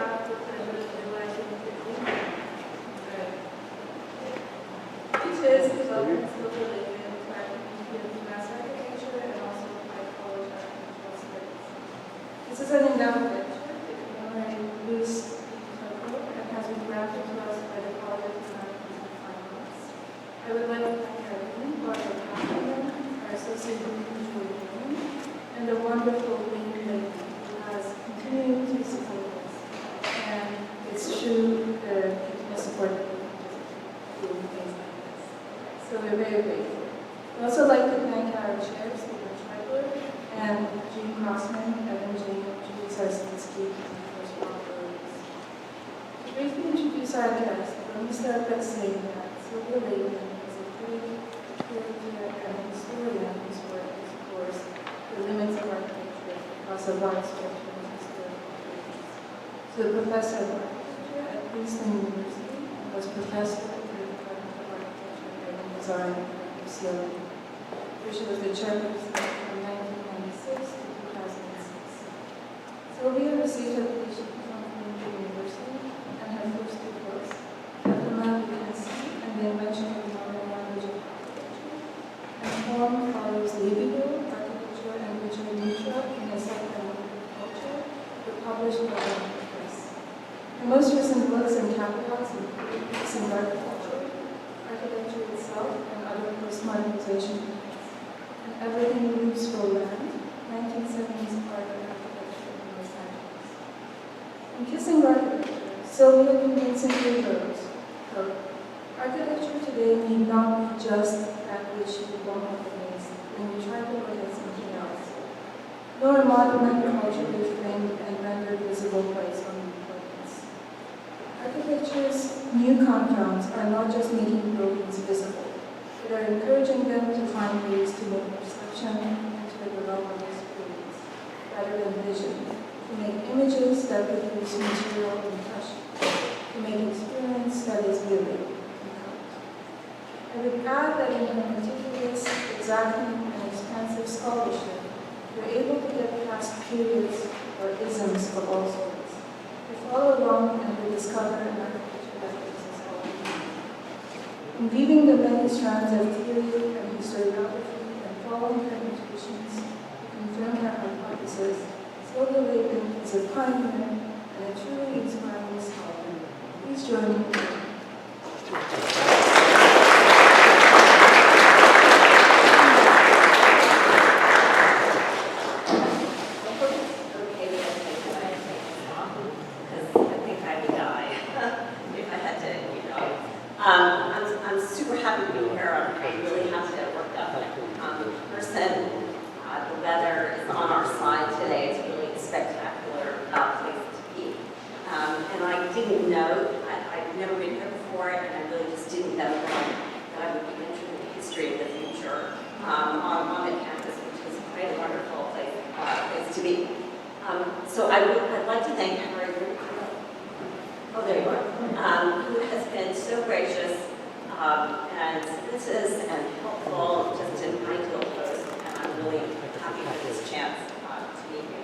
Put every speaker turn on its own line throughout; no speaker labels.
have the pleasure of inviting teachers, development, Sylvia, Lavin, UMass architecture, and also my college architectural studies. This is an endowed lecture in commemorating Bruce and has been granted to us by the College of Humanities and Fine Arts. I would like to thank Lavin for our compliment, our associate dean, and the wonderful Wing Lavin, who has continued to support us. And it's true the continuous support that we do things like this. So we're very grateful. I'd also like to thank our chair, Stephen Schreiber, and Jean Crossman, Evan Jane, Julie Sarsinski, and first followers. To briefly introduce our guest, let me start by saying that Sylvia Lavin is a great curator and historian whose work explores the limits of architecture across a wide spectrum of historical periods. So a professor of architecture at Princeton University and was professor at the Department of Architecture and Design at UCLA, where she was the chairperson from 1996 to 2006. Sylvia received her PhD from Columbia University and her first two books, and the invention of the modern language of architecture, and form follows Lavin, Architecture and Richard Mitra in a second culture, were published by the press. Her most recent books and catalogs include Fixing Architecture, Architecture Itself, and Other Postmodernization Techniques, and Everything Moves for Land, 1970s Art and Architecture in Los Angeles. In Kissing Architecture, Sylvia convincingly wrote, quote, "Architecture today need not be just that which you want to face when you try to look at something else, nor a modern culture be framed and rendered visible by its own importance. Architecture's new compounds are not just making buildings visible, but are encouraging them to find ways to make perception into the realm of experience, rather than vision, to make images that produce material impression, to make experience that is vivid." I would add that in her meticulous, exacting, and expansive scholarship, we're able to get past periods or isms of all sorts, to follow along and to discover an architecture that gives us all. In weaving the many strands of theory and historiography and following her intuitions to confirm her hypothesis, Sylvia Lavin is a pioneer and a truly inspiring scholar. Please join me.
I'm super happy to be here. I'm really happy to work up in person. The weather is on our side today. It's really a spectacular place to be. And I didn't know, I've never been here before, and I really just didn't know that I would be interested in the history of the future on the campus, which is quite a wonderful place to be. So I'd like to thank Harry. Oh, there you are. Who has been so gracious and dismissive and helpful, just an ideal host, and I'm really happy for this chance to meet you.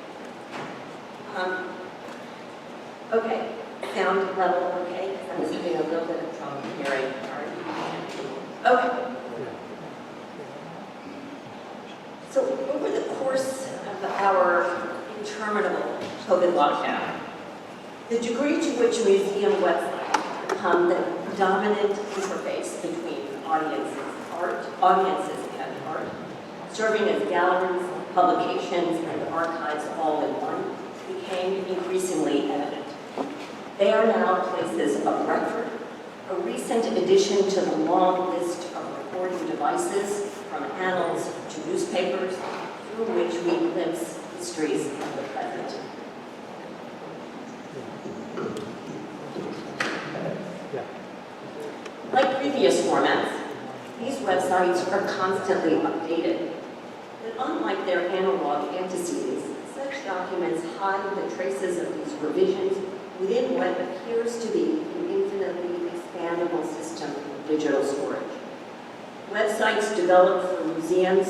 Okay, sound level okay? Because I was having a little bit of trouble hearing. Okay. So over the course of our interminable COVID lockdown, the degree to which museum websites become the dominant interface between audiences and art, serving as galleries, publications, and archives all in one, became increasingly evident. They are now places of record, a recent addition to the long list of recording devices, from annals to newspapers, through which we glimpse histories of the present. Like previous formats, these websites are constantly updated. But unlike their analog antecedents, such documents hide the traces of these revisions within what appears to be an infinitely expandable system of digital storage. Websites developed for museums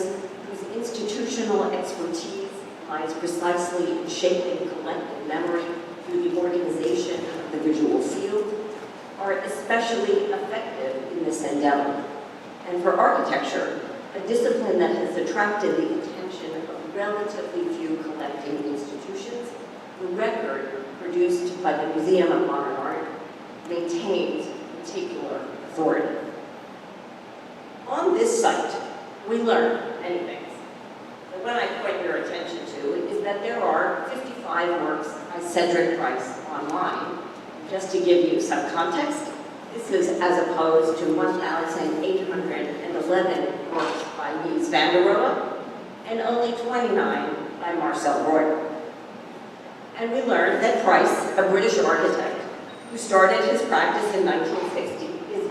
whose institutional expertise lies precisely in shaping collective memory through the organization of the visual field, are especially effective in this endeavor. And for architecture, a discipline that has attracted the attention of relatively few collecting institutions, the record produced by the Museum of Modern Art maintains particular authority. On this site, we learn many things. The one I point your attention to is that there are 55 works by Cedric Price online. Just to give you some context, this is as opposed to 1,811 works by Mies van der Rohe and only 29 by Marcel Royer. And we learned that Price, a British architect who started his practice in 1960, is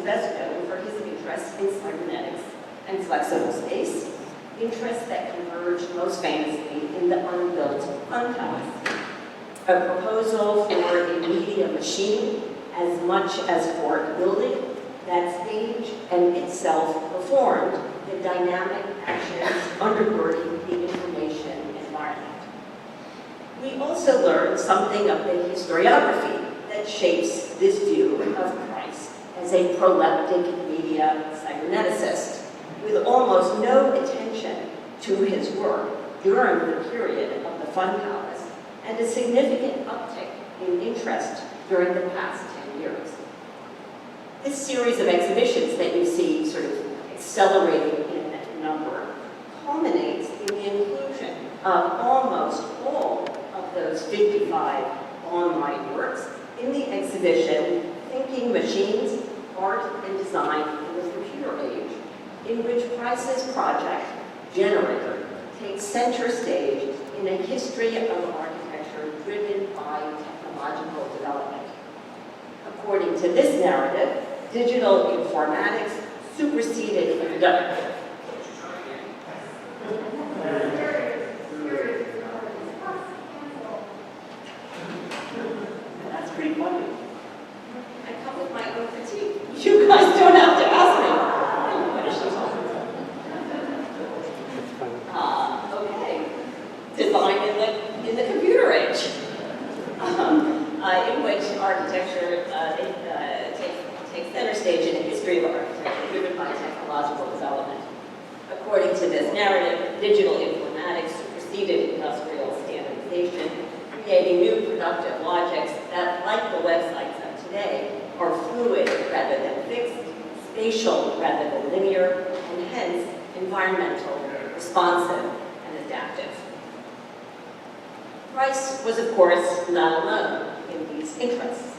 best known for his interest in cybernetics and flexible space, interests that converged most famously in the unbuilt Fun Palace, a proposal for a media machine as much as for a building that staged and itself performed the dynamic actions undergirding the information environment. We also learned something of the historiography that shapes this view of Price as a proleptic media cyberneticist, with almost no attention to his work during the period of the Fun Palace, and a significant uptick in interest during the past 10 years. This series of exhibitions that you see sort of accelerating in number culminates in the inclusion of almost all of those 55 online works in the exhibition Thinking Machines, Art and Design in the Computer Age, in which Price's project, Generator, takes center stage in a history of architecture driven by technological development. According to this narrative, digital informatics superseded industrial. That's pretty funny. I come with my own critique. You guys don't have to ask me. What is she talking about? Okay. Design in the computer age, in which architecture takes center stage in a history of architecture driven by technological development. According to this narrative, digital informatics superseded industrial standardization, creating new productive logics that, like the websites of today, are fluid rather than fixed, spatial rather than linear, and hence environmental, responsive, and adaptive. Price was, of course, not alone in these interests.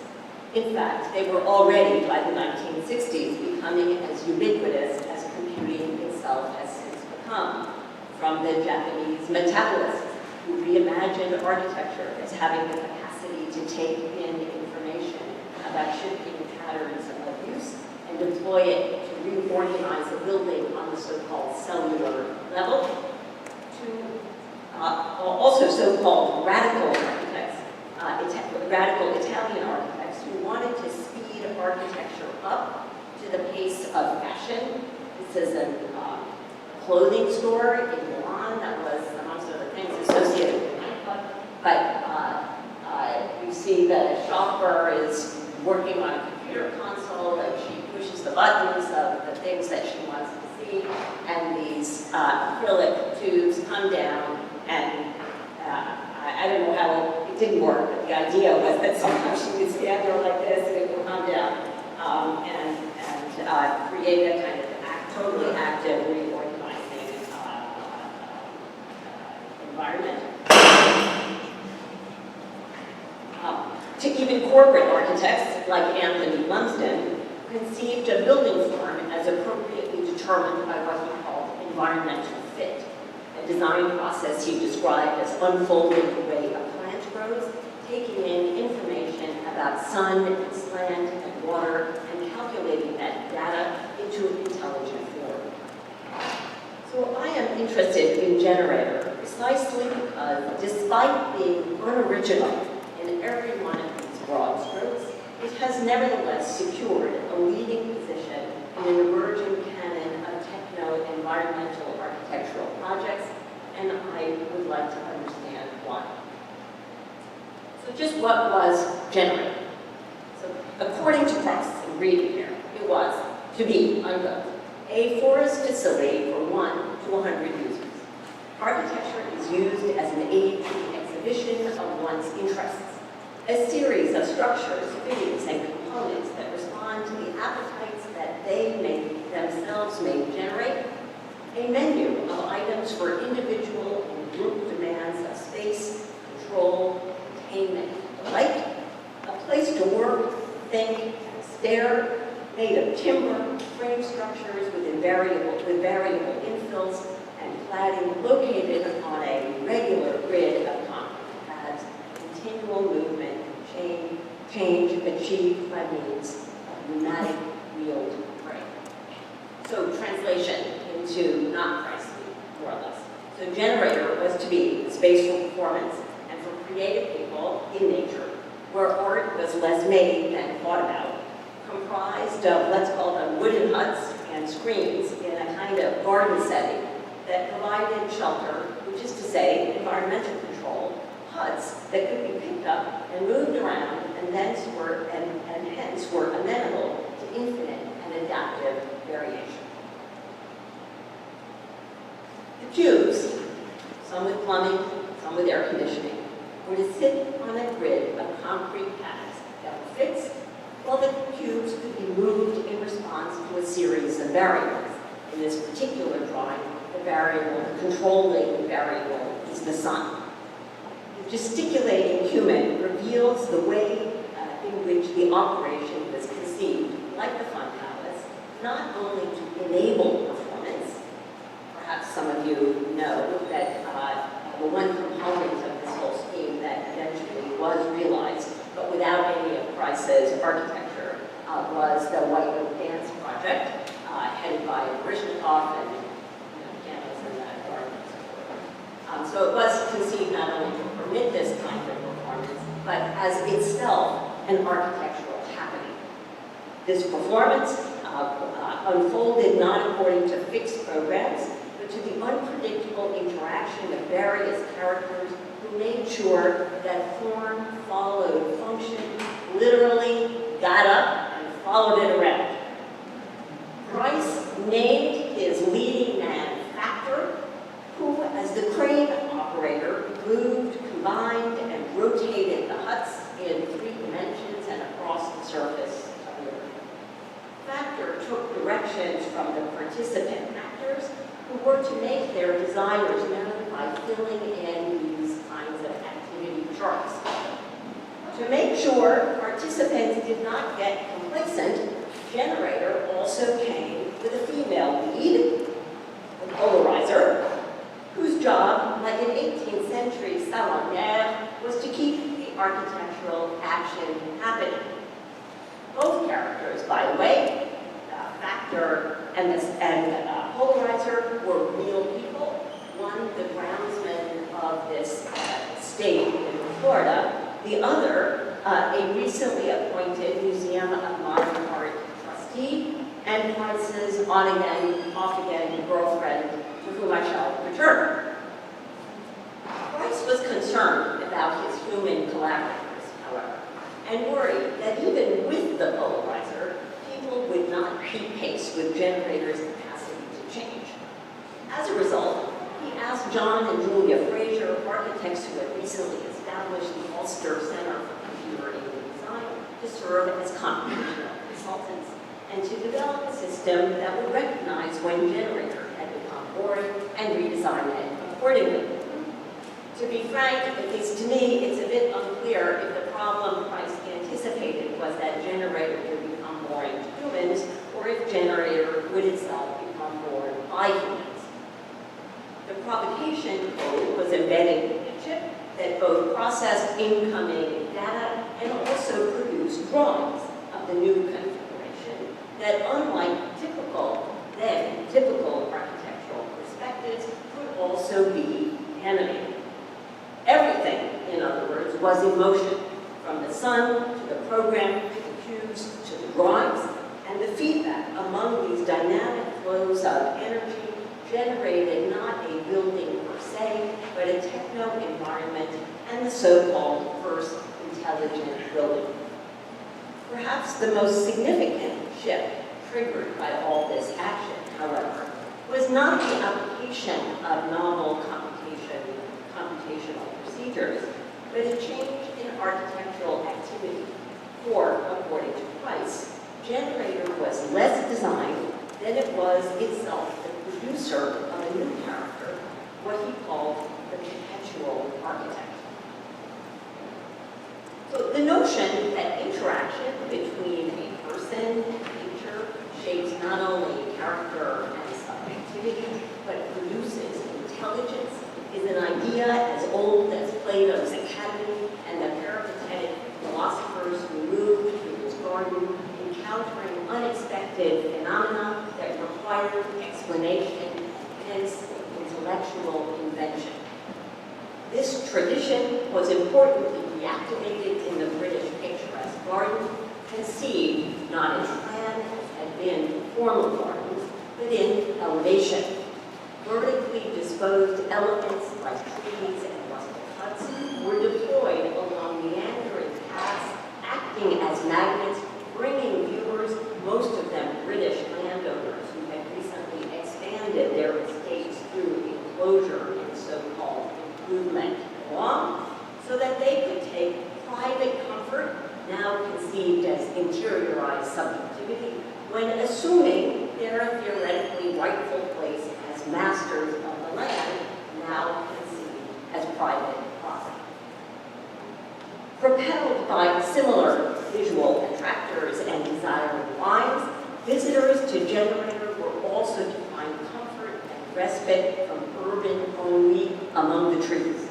In fact, they were already, by the 1960s, becoming as ubiquitous as computing itself has since become, from the Japanese metabolists who reimagined architecture as having the capacity to take in information about shifting patterns of use and deploy it to reorganize a building on the so-called cellular level, to also so-called radical architects, radical Italian architects who wanted to speed architecture up to the pace of fashion. This is a clothing store in Milan that was, amongst other things, associated with a nightclub. But you see the shopper is working on a computer console and she pushes the buttons of the things that she wants to see, and these acrylic tubes come down, and I don't know how it didn't work, but the idea was that sometimes she would stand there like this and it would come down and create a kind of totally active reorganizing environment. To even corporate architects like Anthony Lumsden conceived a building form as appropriately determined by what he called environmental fit, a design process he described as unfolding the way a plant grows, taking in information about sun and slant and water, and calculating that data into an intelligent form. So I am interested in Generator precisely because, despite being unoriginal in every one of these broad strokes, it has nevertheless secured a leading position in an emerging canon of techno-environmental architectural projects, and I would like to understand why.
So just what was generated? So according to Price, I'm reading here, it was to be, unquote, a forest facility for 1 to 100 users. Architecture is used as an aid to the exhibition of one's interests. A series of structures, fittings, and components that respond to the appetites that themselves may generate. A menu of items for individual and group demands of space, control, containment, alike. A place to work, think, and stare, made of timber, frame structures with variable infills, and cladding located on a regular grid of concrete pads, continual movement and change achieved by means of pneumatic wheeled frame. So translation into not Price, more or less. So generator was to be the space for performance and for creative people in nature, where art was less made than thought about, comprised of, let's call them wooden huts and screens in a kind of garden setting that provided shelter, which is to say environmental control, huts that could be picked up and moved around and hence were amenable to infinite and adaptive variation. The cubes, some with plumbing, some with air conditioning, were to sit on a grid of concrete pads that were fixed, while the cubes could be moved in response to a series of variables. In this particular drawing, the controlling variable is the sun. The gesticulating human reveals the way in which the operation was conceived, like the Fun Palace, not only to enable performance. Perhaps some of you know that the one component of this whole scheme that eventually was realized, but without any of Price's architecture, was the White Oak Dance Project, headed by Baryshnikov and pianos in that garden. So it was conceived not only to permit this kind of performance, but as itself an architectural happening. This performance unfolded not according to fixed programs, but to the unpredictable interaction of various characters who made sure that form followed function, literally got up and followed it around. Price named his leading man Factor, who, as the crane operator, moved, combined, and rotated the huts in 3 dimensions and across the surface of the earth. Factor took directions from the participant actors, who were to make their desires known by filling in these kinds of activity charts. To make sure participants did not get complacent, Generator also came with a female lead, the polarizer, whose job, like an 18th century salonière, was to keep the architectural action happening. Both characters, by the way, Factor and polarizer, were real people. One, the groundsman of this state in Florida. The other, a recently appointed Museum of Modern Art trustee, and Price's on-again, off-again girlfriend, to whom I shall return. Price was concerned about his human collaborators, however, and worried that even with the polarizer, people would not keep pace with Generator's capacity to change. As a result, he asked John and Julia Fraser, architects who had recently established the Ulster Center for Computer-Aided Design, to serve as computational consultants and to develop a system that would recognize when Generator had become boring and redesign it accordingly. To be frank, at least to me, it's a bit unclear if the problem Price anticipated was that Generator would become boring to humans, or if Generator would itself become bored by humans. The provocation code was embedded in the chip that both processed incoming data and also produced drawings of the new configuration that, unlike typical architectural perspectives, could also be animated. Everything, in other words, was in motion, from the sun to the program, to the cubes, to the drawings, and the feedback among these dynamic flows of energy generated not a building per se, but a techno-environment and the so-called first intelligent building. Perhaps the most significant shift triggered by all this action, however, was not the application of novel computational procedures, but a change in architectural activity. For, according to Price, Generator was less designed than it was itself the producer of a new character, what he called the perpetual architect. So the notion that interaction between a person and nature shapes not only character and subjectivity, but produces intelligence, is an idea as old as Plato's Academy and the peripatetic philosophers who moved through his garden, encountering unexpected phenomena that required explanation, hence intellectual invention. This tradition was importantly reactivated in the British picturesque garden, conceived not in plan as had been formal gardens, but in elevation. Vertically disposed elements like trees and rustic huts were deployed along meandering paths, acting as magnets, bringing viewers, most of them British landowners who had recently expanded their estates through enclosure and so-called improvement along, so that they could take private comfort, now conceived as interiorized subjectivity, when assuming their theoretically rightful place as masters of the land, now conceived as private property. Propelled by similar visual attractors and desired lines, visitors to Generator were also to find comfort and respite from urban ennui among the trees.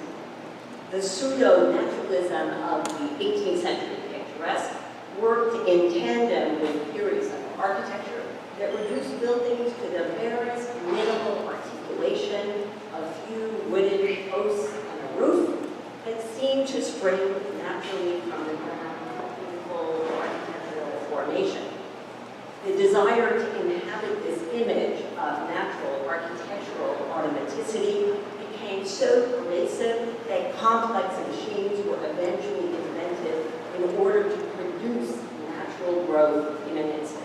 The pseudo-naturalism of the 18th century picturesque worked in tandem with theories of architecture that reduced buildings to the barest minimal articulation, a few wooded posts and a roof, that seemed to spring naturally from the ground in full architectural formation. The desire to inhabit this image of natural architectural automaticity became so pervasive that complex machines were eventually invented in order to produce natural growth in an instant.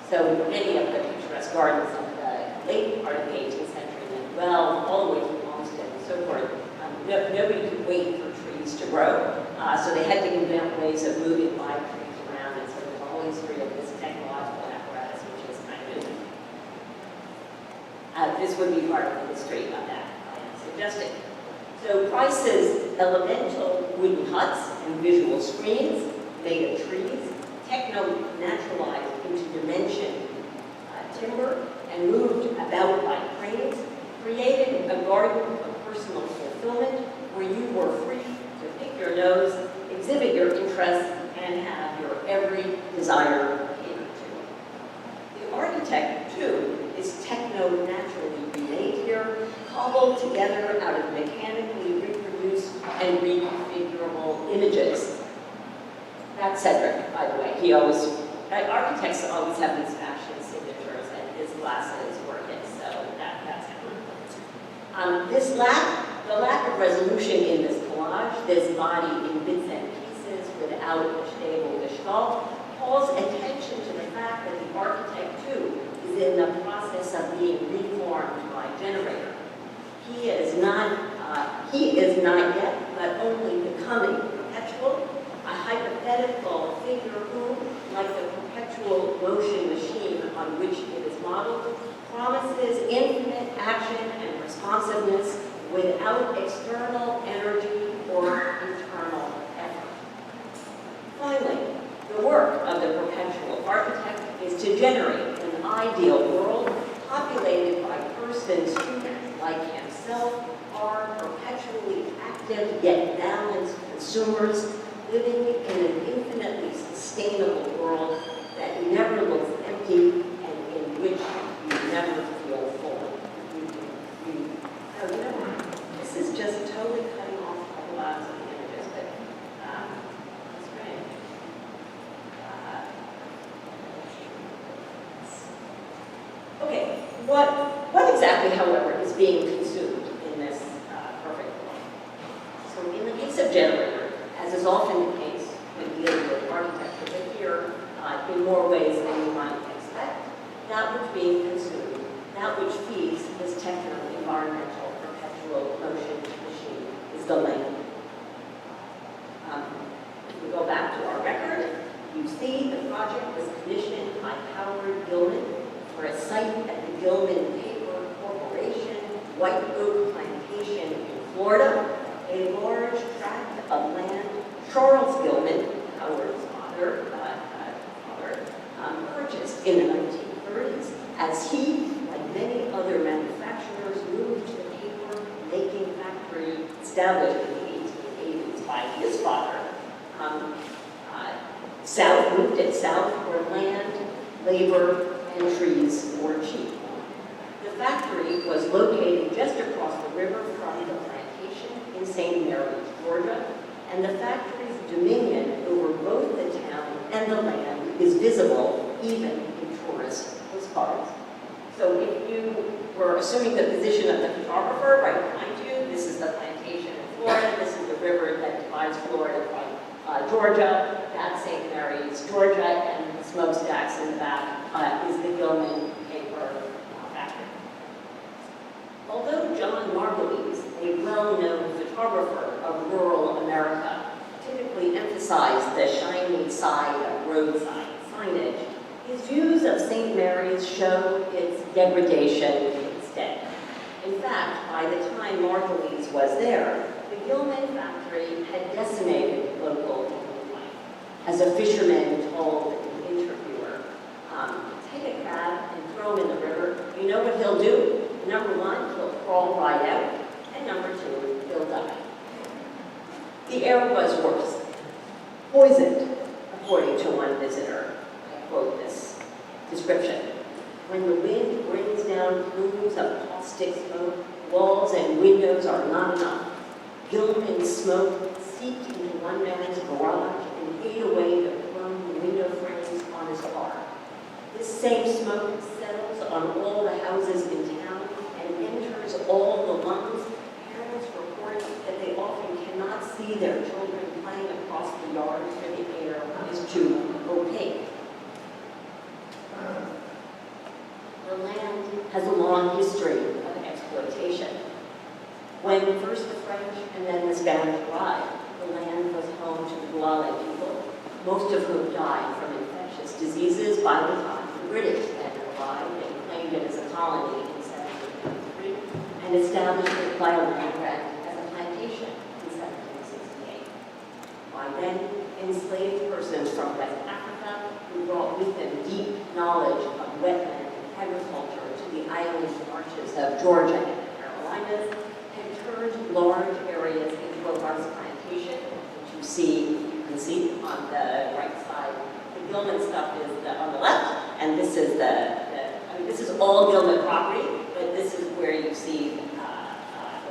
So many of the picturesque gardens of the late part of the 18th century and well, all the way through Olmsted and so forth, nobody could wait for trees to grow. So they had to invent ways of moving live trees around, and so there's a whole history of this technological apparatus, which is kind of new. This would be part of the history of that, I am suggesting. So Price's elemental wooden huts and visual screens made of trees, techno-naturalized into dimension timber, and moved about by cranes, created a garden of personal fulfillment where you were free to pick your nose, exhibit your interests, and have your every desire catered to. The architect, too, is techno-naturally remade here, cobbled together out of mechanically reproduced and reconfigurable images. That's Cedric, by the way. Architects always have these fashion signatures, and his glasses were his, so that's him. The lack of resolution in this collage, this body in bits and pieces without a stable gestalt, calls attention to the fact that the architect, too, is in the process of being reformed by Generator. He is not yet, but only becoming perpetual, a hypothetical figure who, like the perpetual motion machine on which it is modeled, promises infinite action and responsiveness without external energy or internal effort. Finally, the work of the perpetual architect is to generate an ideal world populated by persons who, like himself, are perpetually active yet balanced consumers living in an infinitely sustainable world that never looks empty and in which you never feel full. This is just totally cutting off a lot of the images, but that's great. Okay, what exactly, however, is being consumed in this perfect world? So in the case of white oak plantation in Florida, a large tract of land Charles Gilman, Howard's father, purchased in the 1930s as he, like many other manufacturers, moved to the paper making factory established in the 1880s by his father. Moved it south where land, labor, and trees were cheap. The factory was located just across the river from the plantation in St. Mary's, Georgia, and the factory's dominion over both the town and the land is visible even in tourist postcards. So if you were assuming the position of the photographer right behind you, this is the plantation in Florida, this is the river that divides Florida from Georgia, that's St. Mary's, Georgia, and the smokestacks in the back is the Gilman paper factory. Although John Margulies, a well-known photographer of rural America, typically emphasized the shiny side of roadside signage, his views of St. Mary's show its degradation instead. In fact, by the time Margulies was there, the Gilman factory had decimated local life. As a fisherman told an interviewer, take a crab and throw him in the river, you know what he'll do? Number one, he'll crawl right out, and number two, he'll die. The air was worse, poisoned, according to one visitor. I quote this description. When the wind brings down plumes of caustic smoke, walls and windows are not enough. Gilman smoke seeped into one man's garage and ate away the chrome window frames on his car. This same smoke settles on all the houses in town and enters all the lungs. Parents report that they often cannot see their children playing across the yard for the air is too opaque. The land has a long history of exploitation. When first the French and then the Spanish arrived, the land was home to the Guale people, most of whom died from infectious diseases by the time the British had arrived and claimed it as a colony in 1793 and established it by a land grant as a plantation in 1768. By then, enslaved persons from West Africa who brought with them deep knowledge of wetland agriculture to the island marches of Georgia and the Carolinas had turned large areas into a rice plantation, which you can see on the right side. The Gilman stuff is on the left, and this is this is all Gilman property, but this is where you see the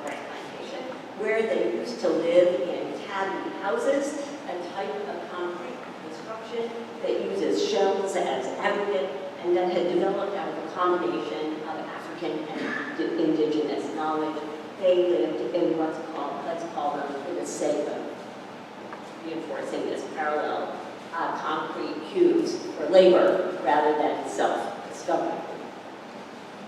rice plantation, where they used to live in tabby houses, a type of concrete construction that uses shells as aggregate, and that had developed out of a combination of African and indigenous knowledge. They lived in what's called, let's call them, for the sake of reinforcing this parallel, concrete cubes for labor rather than self-discovery.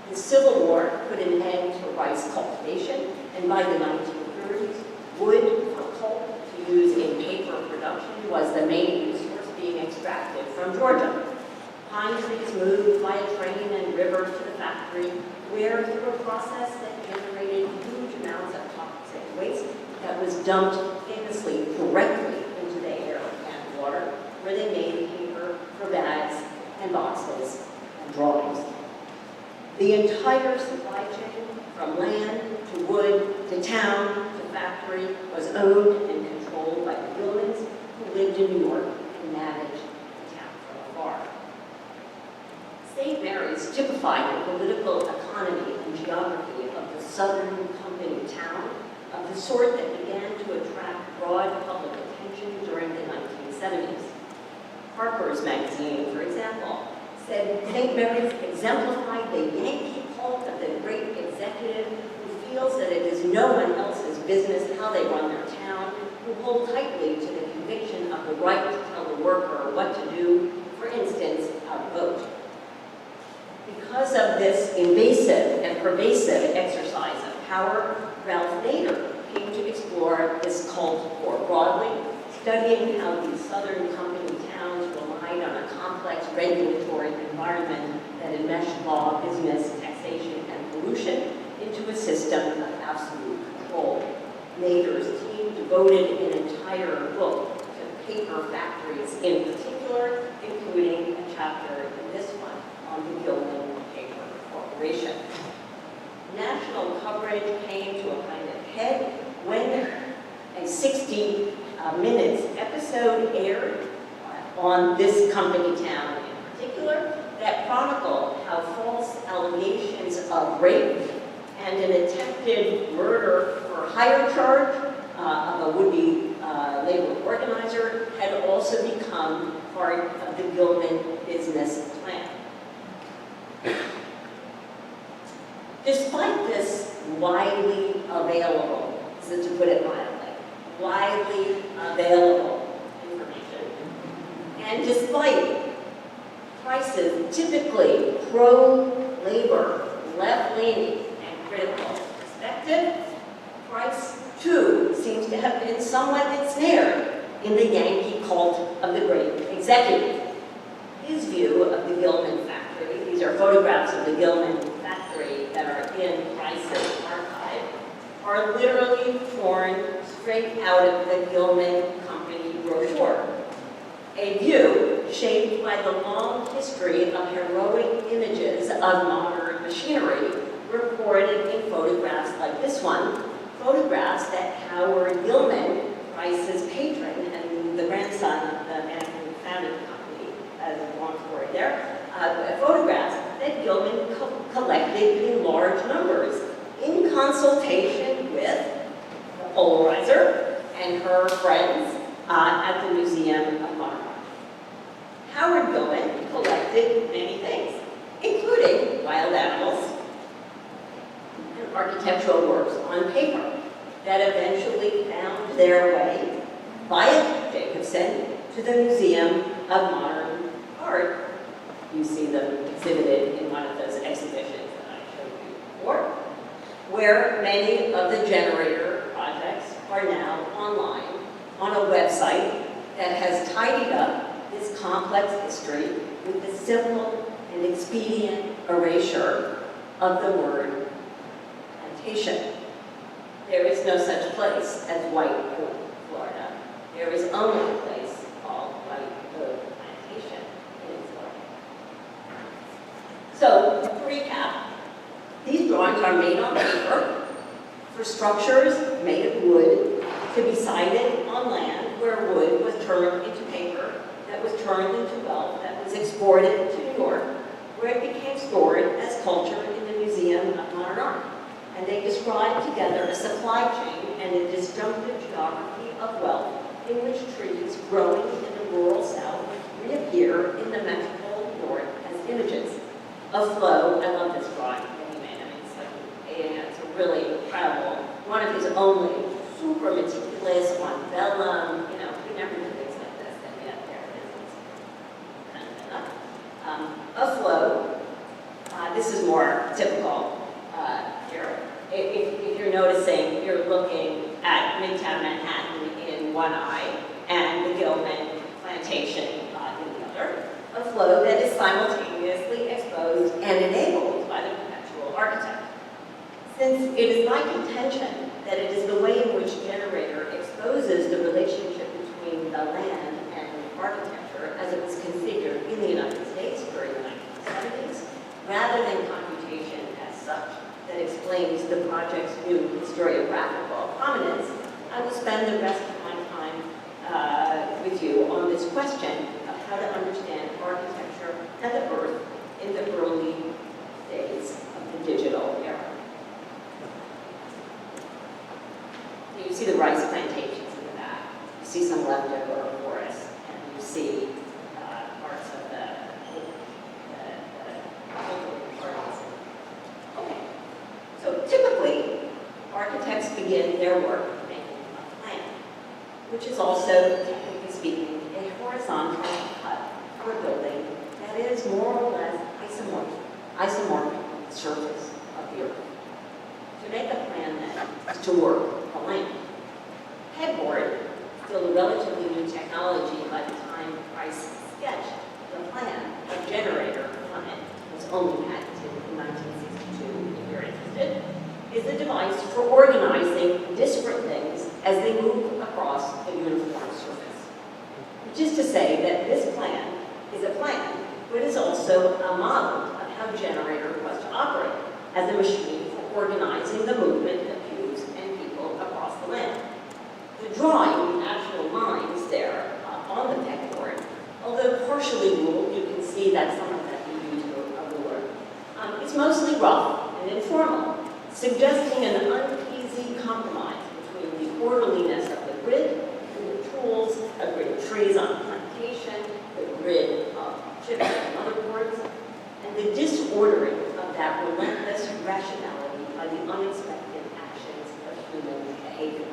The Civil War put an end to rice cultivation, and by the 1930s, wood for pulp to use in paper production was the main resource being extracted from Georgia. Pine trees moved by a train and river to the factory, where through a process that generated huge amounts of toxic waste that was dumped famously directly into the air and water, where they made paper for bags and boxes and drawings. The entire supply chain, from land to wood to town to factory, was owned and controlled by the Gilmans, who lived in New York and managed the town from afar. St. Mary's typified the political economy and geography of the Southern Company town, of the sort that began to attract broad public attention during the 1970s. Harper's Magazine, for example, said St. Mary's exemplified the Yankee cult of the great executive who feels that it is no one else's business how they run their town, who hold tightly to the conviction of the right to tell the worker what to do, for instance, outvote. Because of this invasive and pervasive exercise of power, Ralph Nader came to explore this cult more broadly, studying how these Southern Company towns relied on a complex regulatory environment that enmeshed law, business, taxation, and pollution into a system system of absolute control. Nader's team devoted an entire book to paper factories in particular, including a chapter in this one on the Gilman Paper Corporation. National coverage came to a kind of head when a 60 minutes episode aired on this company town in particular that chronicled how false allegations of rape and an attempted murder for hire charge of a would-be labor organizer had also become part of the Gilman business plan. Despite this widely available, so to put it mildly, widely available information, and despite Price's typically pro-labor, left-leaning, and critical perspective, Price, too, seems to have been somewhat ensnared in the Yankee cult of the great executive. His view of the Gilman factory, these are photographs of the Gilman factory that are in Price's archive, are literally torn straight out of the Gilman Company brochure. A view shaped by the long history of heroic images of modern machinery recorded in photographs like this one, photographs that Howard Gilman, Price's patron and the grandson of the man who founded the company, as a long story there, photographs that Gilman collected in large numbers in consultation with the polarizer and her friends at the Museum of Modern Art. Howard Gilman collected many things, including wild animals and architectural works on paper that eventually found their way via Jacobson to the Museum of Modern Art. You see them exhibited in one of those exhibitions that I showed you before, where many of the generator projects are now online on a website that has tidied up this complex history with the simple and expedient erasure of the word plantation. There is no such place as White Oak, Florida. There is only a place called White Oak Plantation in Florida. So, to recap, these drawings are made on paper for structures made of wood to be sited on land where wood was turned into paper, that was turned into wealth, that was exported to New York, where it became stored as culture in the Museum of Modern Art. And they describe together a supply chain and a disjunctive geography of wealth in which trees growing in the rural South reappear in the metropolitan North as images of flow. I love this drawing that he made. I mean, it's a really incredible, one of his only super meticulous on vellum, you know, we never do things like this, and yet there it is. It's kind of enough. A flow. This is more typical here. If you're noticing, you're looking at Midtown Manhattan in one eye and the Gilman plantation in the other. A flow that is simultaneously exposed and enabled by the perpetual architect. Since it is my contention that it is the way in which Generator exposes the relationship between the land and architecture as it was configured in the United States during the 1970s, rather than computation as such, that explains the project's new historiographical prominence, I will spend the rest of my time with you on this question of how to understand architecture and the earth in the early days of the digital era. You see the rice plantations in the back. You see some leftover forest, and you see parts of the gardens. Okay. So typically, architects begin their work making a plan, which is also, technically speaking, a horizontal cut for a building that is more or less isomorphic surface of the earth. To make a plan then is to work the land. Headboard, still a relatively new technology by the time Price sketched the plan of Generator on it, was only patented in 1962, if you're interested. is a device for organizing disparate things as they move across a uniform surface. Which is to say that this plan is a plan, but is also a model of how generator was to operate as a machine for organizing the movement of cubes and people across the land. The drawing, the actual lines there on the pegboard, although partially ruled, you can see that some of that we use a ruler. It's mostly rough and informal, suggesting an uneasy compromise between the orderliness of the grid and the tools, a grid of trees on a plantation, the grid of chips and motherboards, and the disordering of that relentless rationality by the unexpected actions of human behavior.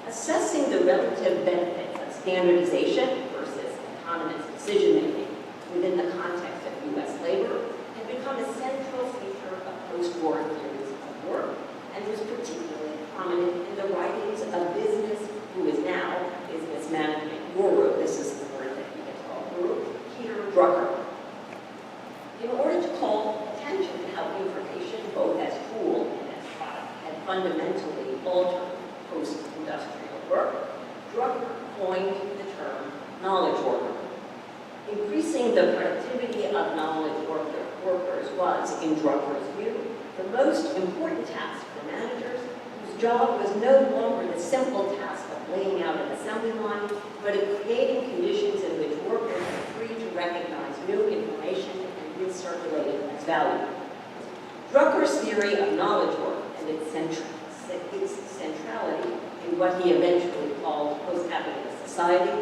Assessing the relative benefits of standardization versus autonomous decision-making within the context of U.S. labor had become a central feature of post-war theories of work, and was particularly prominent in the writings of business, who is now business management guru. This is the word that he gets called guru, Peter Drucker. In order to call attention to how information, both as tool and as product, had fundamentally altered post-industrial work, Drucker coined the term knowledge worker. Increasing the productivity of knowledge workers was, in Drucker's view, the most important task for managers whose job was no longer the simple task of laying out an assembly line, but of creating conditions in which workers were free to recognize new information and recirculate it as value. Drucker's theory of knowledge work and its centrality in what he eventually called post-capitalist society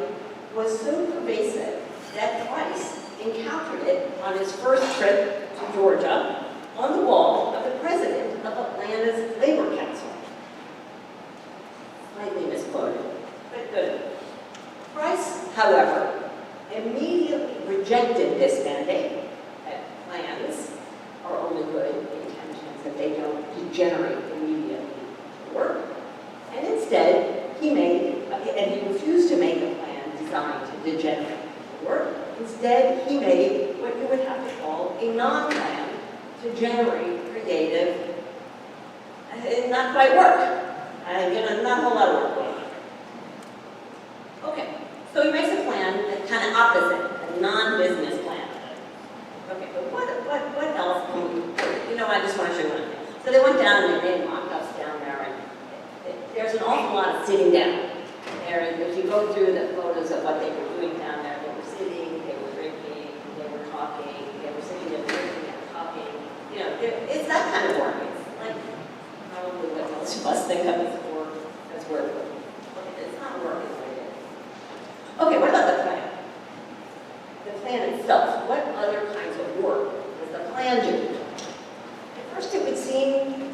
was so pervasive that Price encountered it on his first trip to Georgia on the wall of the president of Atlanta's Labor Council. Slightly misquoted, but good. Price, however, immediately rejected this mandate that plans are only good intentions, that they don't degenerate immediately to work. And instead, he refused to make a plan designed to degenerate to work. Instead, he made what you would have to call a non-plan to generate creative, not quite work. Not a whole lot of work going on. Okay, so he makes a plan that's kind of opposite, a non-business plan. Okay, but what else can we, I just want to show you one thing. So they went down and they made mock-ups down there, and there's an awful lot of sitting down. If you go through the photos of what they were doing down there, they were sitting, they were drinking, they were talking, they were sitting there drinking and talking. It's that kind of work. It's like probably what most of us think of as work. It's not work, it's what it is. Okay, what about the plan? The plan itself. What other kinds of work does the plan do? At first it would seem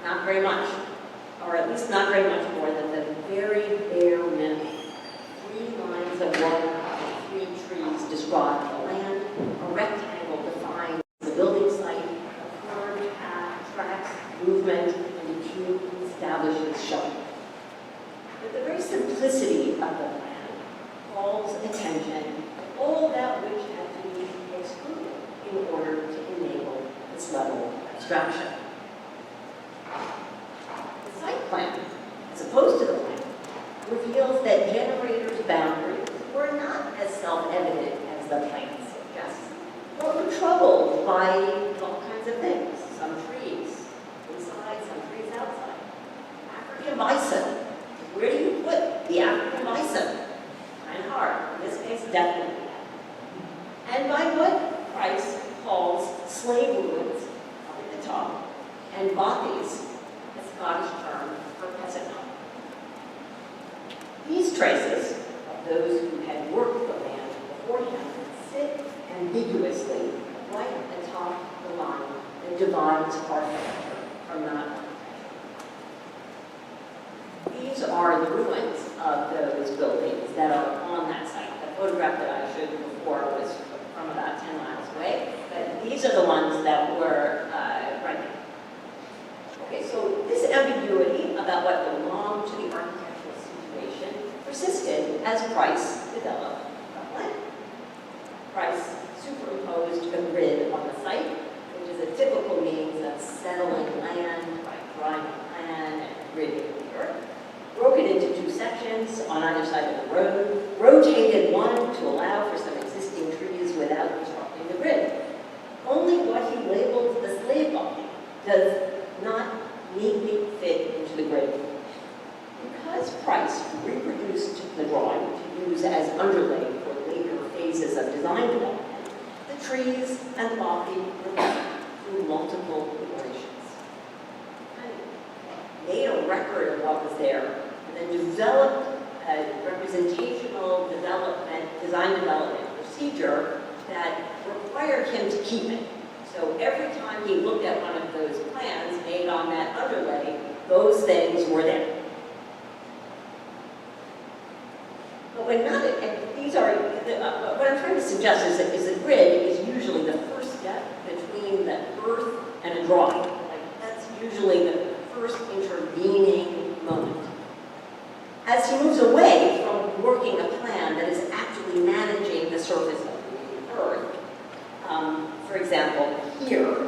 not very much, or at least not very much more than the very bare minimum. 3 lines of water and 3 trees describe the land. A rectangle defines the building site. A curved path tracks movement, and the cube establishes shelter. But the very simplicity of the plan calls attention to all that which had to be excluded in order to enable this level of abstraction. The site plan, as opposed to the plan, reveals that generators' boundaries were not as self-evident as the plan suggests, but were troubled by all kinds of things. Some trees inside, some trees outside. African bison. Where do you put the African bison? Kind of hard. In this case, definitely. And by what Price calls slave ruins up at the top, and bothies, a Scottish term for peasant home. These traces of those who had worked the land beforehand sit ambiguously right atop the line that divides architecture from non-architecture. These are the ruins of those buildings that are on that site. The photograph that I showed you before was from about 10 miles away, but these are the ones that were right there. Okay, so this ambiguity about what belonged to the architectural situation persisted as Price developed a plan. Price superimposed a grid on the site, which which is a typical means of settling land by drawing a plan and gridding the earth, broke it into two sections on either side of the road, rotated one to allow for some existing trees without disrupting the grid. Only what he labeled the slave body does not neatly fit into the grid. Because Price reproduced the drawing to use as underlay for later phases of design development, the trees and the body were left through multiple iterations. And made a record of what was there, and then developed a representational design development procedure that required him to keep it. So every time he looked at one of those plans made on that underlay, those things were there. But when not, and these are, what I'm trying to suggest is the grid is usually the first step between the earth and a drawing. Like, that's usually the first intervening moment. As he moves away from working a plan that is actually managing the surface of the earth, for example, here,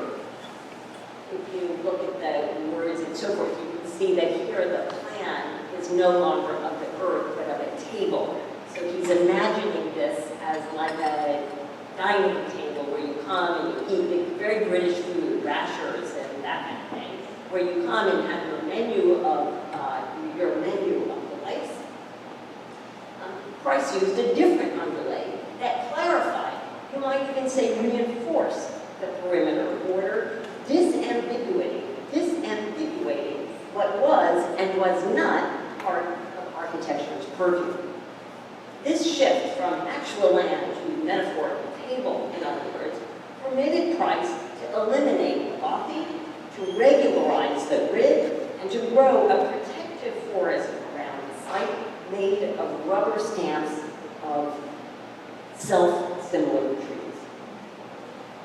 if you look at the words and so forth, you can see that here the plan is no longer of the earth, but of a table. So he's imagining this as like a dining table where you come and you eat very British food, rashers and that kind of thing, where you come and have your menu of delights. Price used a different underlay that clarified, you might even say reinforced, the perimeter border, disambiguating what was and was not part of architecture's purview. This shift from actual land to metaphorical table, in other words, permitted Price to eliminate the bothy, to regularize the grid, and to grow a protective forest around the site made of rubber stamps of self-similar trees.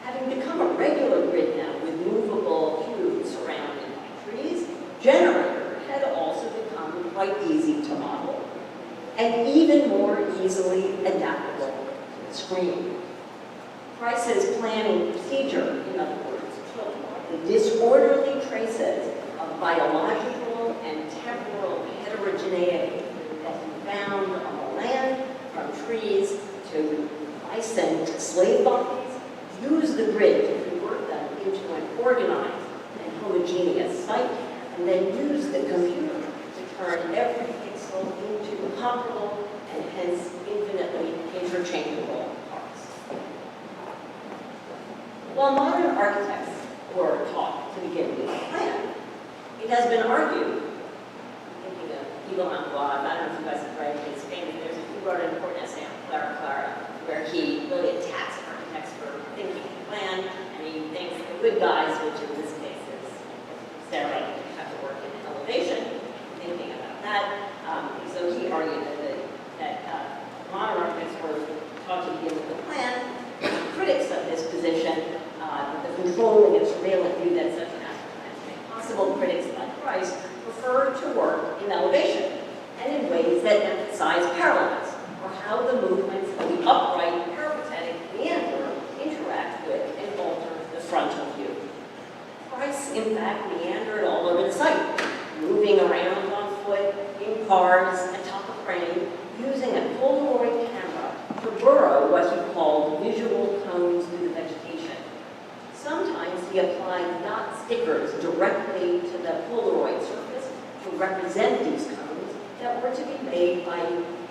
Having become a regular grid now with movable cubes surrounded by trees, generator had also become quite easy to model and even more easily adaptable to the screen. Price's planning procedure, in other words, took the disorderly traces of biological and temporal heterogeneity that he found on the land, from trees to bison to slave bodies, used the grid to convert them into an organized and homogeneous site, and then used the computer to turn every pixel into comparable and hence infinitely interchangeable parts. While modern architects were taught to begin with a plan, it has been argued, thinking of Lavin, I don't know if you guys have read his famous, he wrote an important essay on Clara, where he really attacks architects for thinking a plan, and he thinks the good guys, which in this case is Sarah, have to work in elevation, thinking about that. So he argued that modern architects were taught to begin with a plan. Critics of this position, the controlling and surveillance view that such an aspect is possible, critics like Price prefer to work in elevation and in ways that emphasize parallels, or how the movements of the upright peripatetic meander interact with and alter the frontal view. Price, in fact, meandered all over the site, moving around on foot, in cars, atop a crane, using a Polaroid camera to burrow what he called visual cones through the vegetation. Sometimes he applied dot stickers directly to the Polaroid surface to represent these cones that were to be made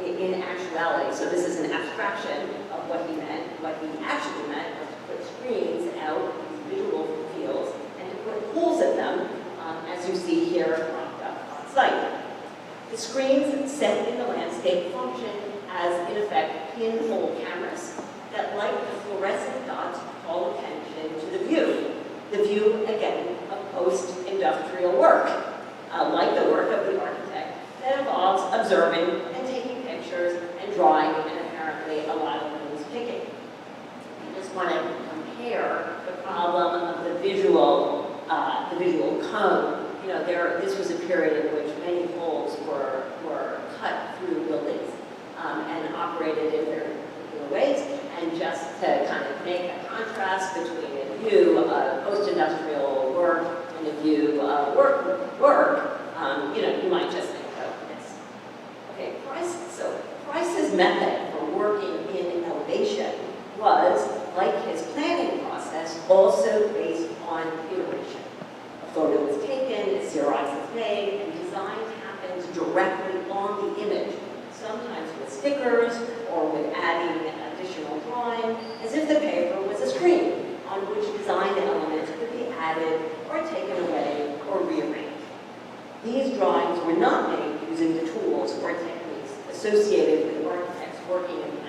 in actuality. So this is an abstraction of what he meant. What he actually meant was to put screens out, these visual fields, and to put holes in them, as you see here propped up on site. The screens set in the landscape function as, in effect, pinhole cameras that, like the fluorescent dots, call attention to the view. The view, again, of post-industrial work, like the work of the architect, that involves observing and taking pictures and drawing and apparently a lot of nose picking. I just want to compare the problem of the visual cone. You know, this was a period in which many holes were cut through buildings and operated in their particular ways. And just to kind of make a contrast between a view of post-industrial work and a view of work, you might just think of this. Okay, Price's method for working in elevation was, like his planning process, also based on iteration. A photo is taken, a Xerox is made, and design happens directly on the image, sometimes with stickers or with adding additional drawing, as if the paper was a screen on which design elements could be added or taken away or rearranged. These drawings were not made using the tools or techniques associated with architects working in the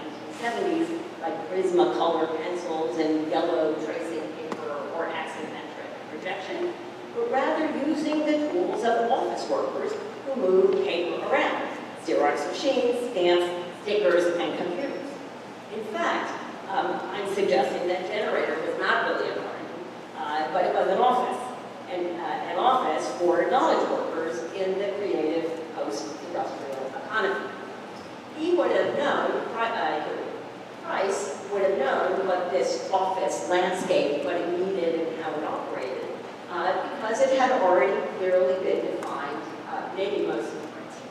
1970s, like Prismacolor pencils and yellow tracing paper or axometric projection, but rather using the tools of office workers who move paper around, Xerox machines, stamps, stickers, and computers. In fact, I'm suggesting that generator was not really a garden, but it was an office for knowledge workers in the creative post-industrial economy. He would have known, Price would have known what this office landscape, what it needed and how it operated, because it had already clearly been defined, maybe most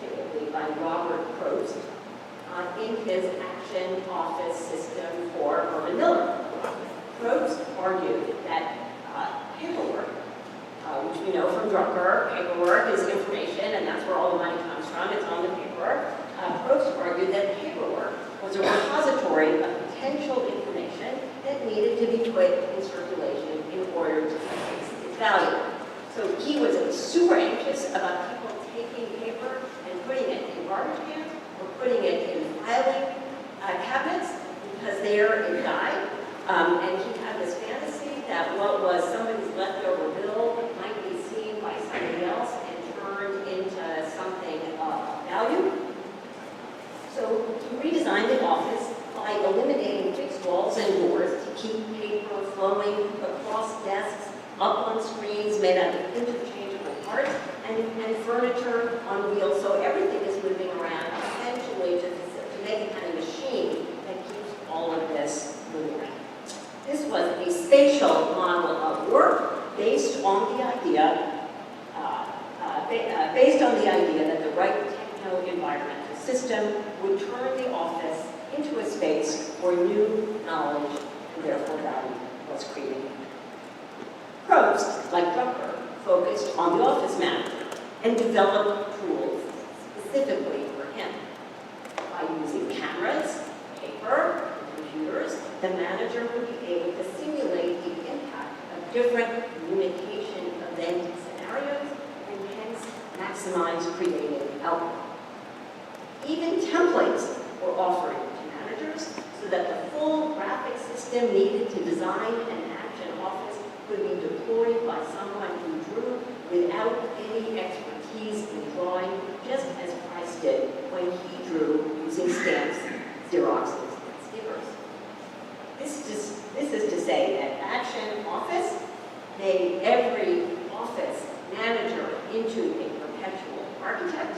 particularly by Robert Probst, in his Action Office System for Urban Miller. Probst argued that paperwork, which we know from Drucker, paperwork is information, and that's where all the money comes from, it's on the paperwork. Probst argued that paperwork was a repository of potential information that needed to be put in circulation in order to increase its value. So he was super anxious about people taking paper and putting it in garbage cans or putting it in filing cabinets because there it died. And he had this fantasy that what was somebody's leftover bill might be seen by somebody else and turned into something of value. So he redesigned the office by eliminating fixed walls and doors to keep paper flowing across desks, up on screens made out of interchangeable parts, and furniture on wheels, so everything is moving around, essentially to make a kind of machine that keeps all of this moving around. This was a spatial model of work based on the idea that the right techno-environmental system would turn the office into a space where new knowledge and therefore value was created. Probst, like Drucker, focused on the office manager and developed tools specifically for him. By using cameras, paper, and computers, the manager would be able to simulate the impact of different communication event scenarios and hence maximize creative output. Even templates were offered to managers so that the full graphic system needed to design an action office could be deployed by someone who drew without any expertise in drawing, just as Price did when he drew using stamps, Xeroxes, and stickers. This is to say that Action Office made every office manager into a perpetual architect,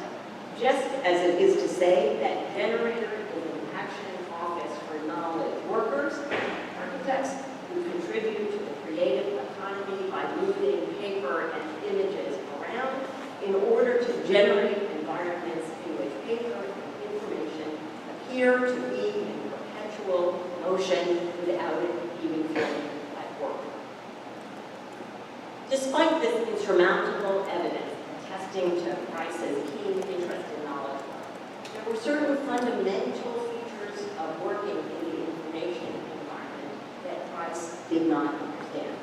just as it is to say that Generator is an action office for knowledge workers, architects, who contribute to the creative economy by moving paper and images around in order to generate environments in which paper and information appear to be in perpetual motion without it even feeling like work. Despite this insurmountable evidence attesting to Price's keen interest in knowledge work, there were certain fundamental features of working in the information environment that Price did not understand.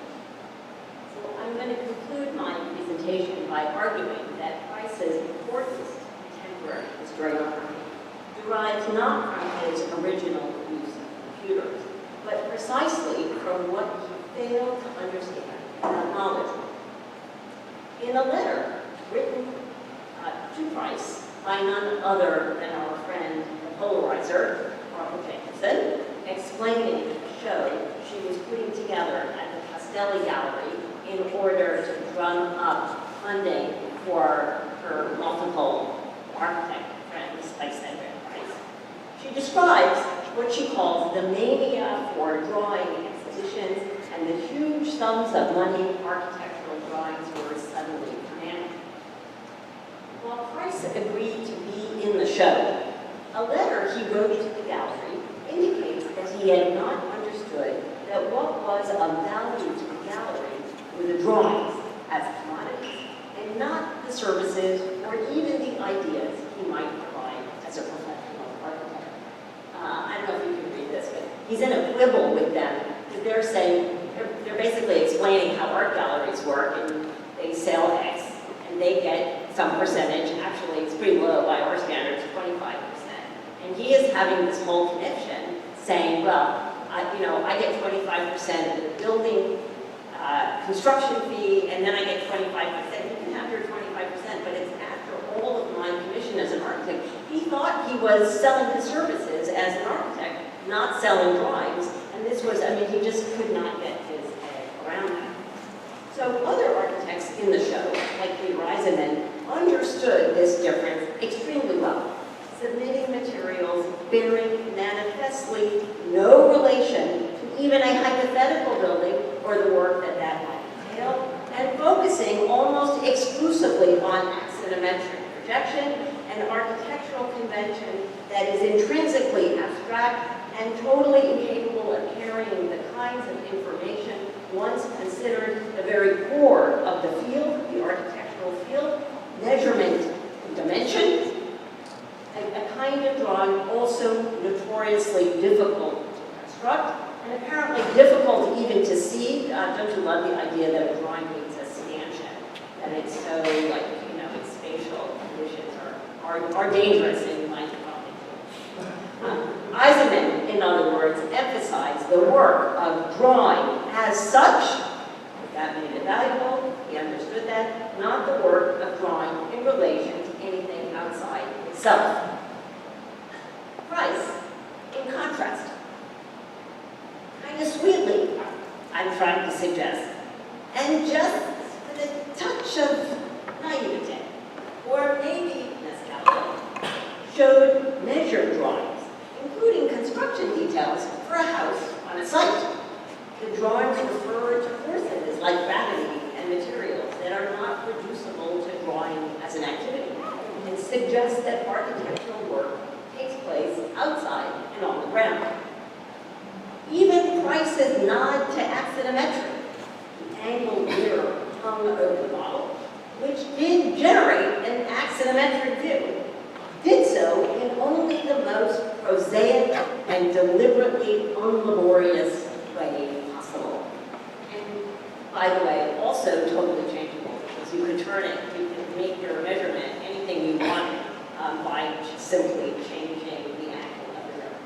So I'm going to conclude my presentation by arguing that Price's importance to contemporary historiography derives not from his original use of computers, but precisely from what he failed to understand about knowledge work. In a letter written to Price by none other than our friend, the polarizer, Barbara Jacobson, explaining a show she was putting together at the Castelli Gallery in order to drum up funding for her multiple architect friends, like Sylvia Price. She describes what she calls the mania for drawing exhibitions and the huge sums of money architectural drawings were suddenly commanding. While Price agreed to be in the show, a letter he wrote to the gallery indicates that he had not understood that what was of value to the gallery were the drawings as commodities, and not the services or even the ideas he might provide as a professional architect. I don't know if you can read this, but he's in a quibble with them, because they're saying, they're basically explaining how art galleries work, and they sell X, and they get some percentage. Actually, it's pretty low by our standards, 25%. And he is having this whole connection, saying, well, I get 25% of the building construction fee, and then I get 25%. You can have your 25%, but it's after all of my commission as an architect. He thought he was selling his services as an architect, not selling drawings, and this was, he just could not get his head around that. So other architects in the show, like the Lavin, understood this difference extremely well, submitting materials bearing manifestly no relation to even a hypothetical building or the work that might entail, and focusing almost exclusively on axonometric projection and architectural convention that is intrinsically abstract and totally incapable of carrying the kinds of information once considered the very core of the field, the architectural field, measurement and dimension, a kind of drawing also notoriously difficult to construct, and apparently difficult even to see. Don't you love the idea that a drawing needs a stanchion? That it's so, its spatial conditions are dangerous and you might probably Eisenman, in other words, emphasized the work of drawing as such. That made it valuable. He understood that. Not the work of drawing in relation to anything outside itself. Price, in contrast, kind of sweetly, I'm trying to suggest, and just with a touch of naivete, or maybe nostalgia, showed measured drawings, including construction details for a house on a site. The drawings refer to forces like gravity and materials that are not reducible to drawing as an activity, and suggest that architectural work takes place outside and on the ground. Even Price's nod to axonometry, the angled mirror hung over the model, which did generate an axonometric view, did so in only the most prosaic and deliberately unlaborious way possible. And by the way, also totally changeable, because you could turn it, you can make your measurement anything you want by simply changing the angle of the mirror.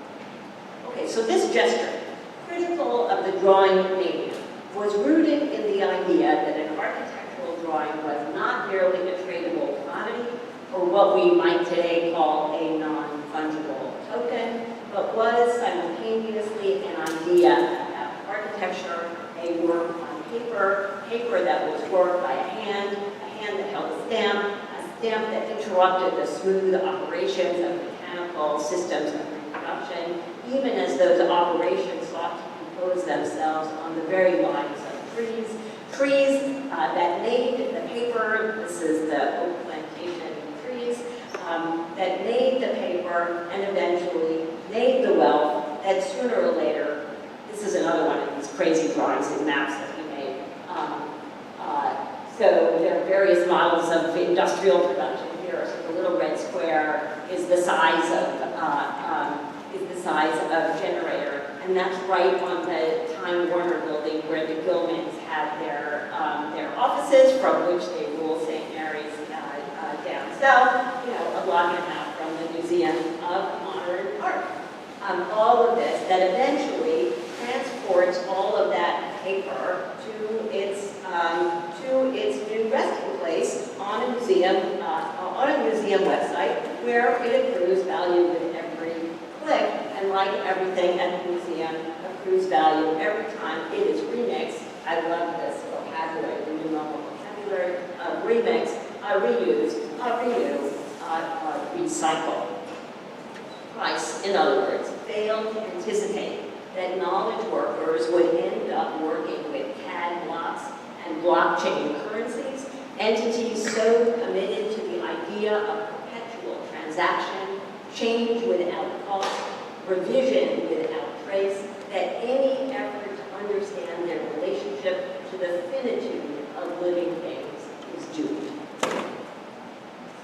Okay, so this gesture, critical of the drawing medium, was rooted in the idea that an architectural drawing was not merely a tradable commodity, or what we might today call a non-fungible token, but was simultaneously an idea about architecture, a work on paper that was worked by a hand that held a stamp that interrupted the smooth operations of mechanical systems of reproduction, even as those operations sought to compose themselves on the very lives of trees that made the paper. This is the oak plantation trees that made the paper and eventually made the wealth that sooner or later, this is another one of these crazy drawings and maps that he made. So there are various models of industrial production here. So the little red square is the size of generator, and that's right on the Time Warner building where the Gilmans had their offices, from which they rule St. Mary's down south, a block and a half from the Museum of Modern Art. All of this that eventually transports all of that paper to its new resting place on a museum website, where it accrues value with every click, and like everything at the museum, accrues value every time it is remixed. I love this vocabulary, the new normal vocabulary of remix, reuse, renew, recycle. Price, in other words, failed to anticipate that knowledge workers would end up working with CAD blocks and blockchain currencies, entities so committed to the idea of perpetual transaction, change without cost, revision without trace, that any effort to understand their relationship to the finitude of living things is doomed.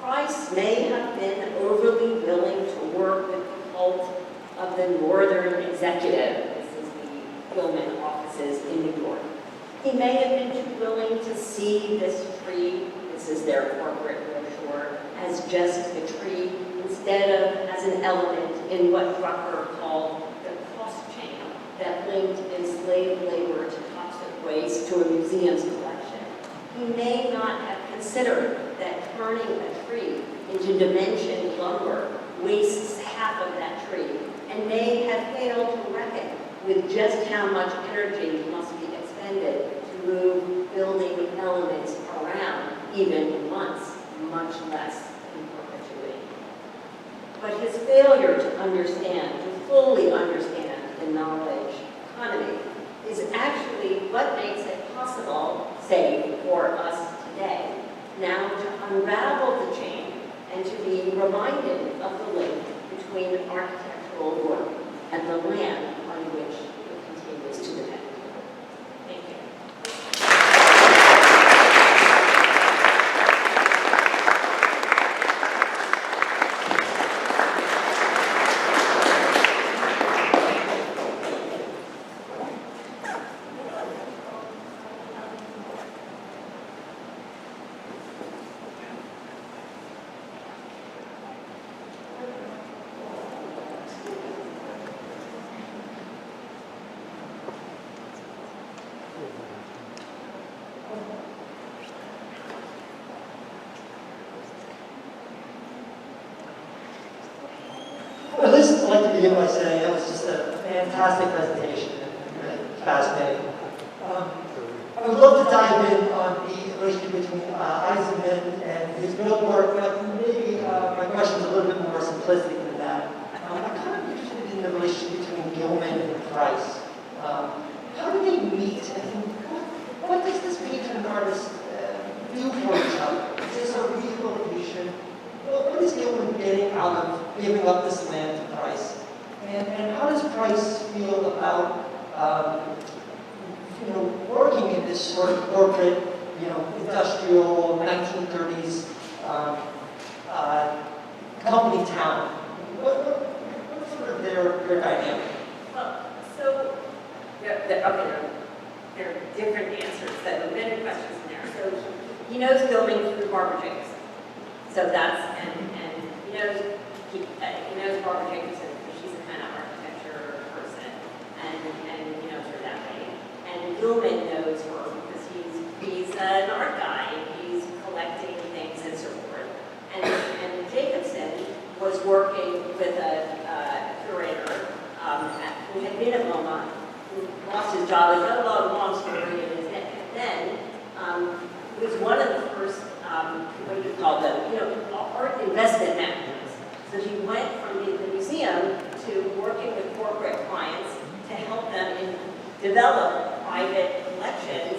Price may have been overly willing to work with the cult of the Northern Executive. This is the Gilman offices in New York. He may have been too willing to see this tree, this is their corporate brochure, as just a tree, instead of as an element in what Drucker called the cost chain that linked enslaved labor to toxic waste to a museum's collection. He may not have considered that turning a tree into dimensioned lumber wastes half of that tree, and may have failed to reckon with just how much energy must be expended to move building elements around even once, much less in perpetuity. But his failure to understand, to fully understand the knowledge economy is actually what makes it possible, say, for us today, now to unravel the chain and to be reminded of the link between architectural work and the land on which it continues to depend. Thank you.
Well, I'd like to begin by saying that was just a fantastic presentation, really fascinating. I would love to dive in on the relationship between Eisenman and his build work, but maybe my question's a little bit more simplistic than that. I'm kind of interested in the relationship between Gilman and Price. How do they meet, and what does this patron artist do for each other? Is this a rehabilitation? What is Gilman getting out of giving up this land to Price? And how does Price feel about working in this sort of corporate, industrial 1930s company town? What's sort of their dynamic?
Well, so there are different answers. There are many questions in there. So he knows building through Barbara Jacobson. So that's and he knows Barbara Jacobson because she's a kind of architecture person, and he knows her that way. And Gilman knows her because he's an art guy. He's collecting things and so forth. And Jacobson was working with a curator who had been at MoMA, who lost his job. It's a long story, and then was one of the first, what do you call them, art investment managers. So he went from the museum to working with corporate clients to help them develop private collections,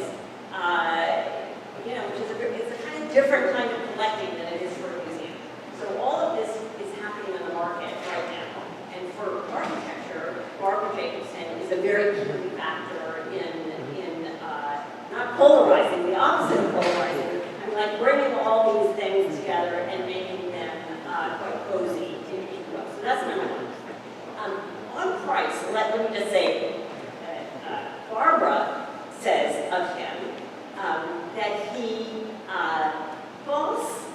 which is a kind of different kind of collecting than it is for a museum. So all of this is happening in the market right now. And for architecture, Barbara Jacobson is a very key factor in not polarizing, the opposite of polarizing, and like bringing all these things together and making them quite cozy. So that's number one. On Price, let me just say, Barbara says of him that he boasts,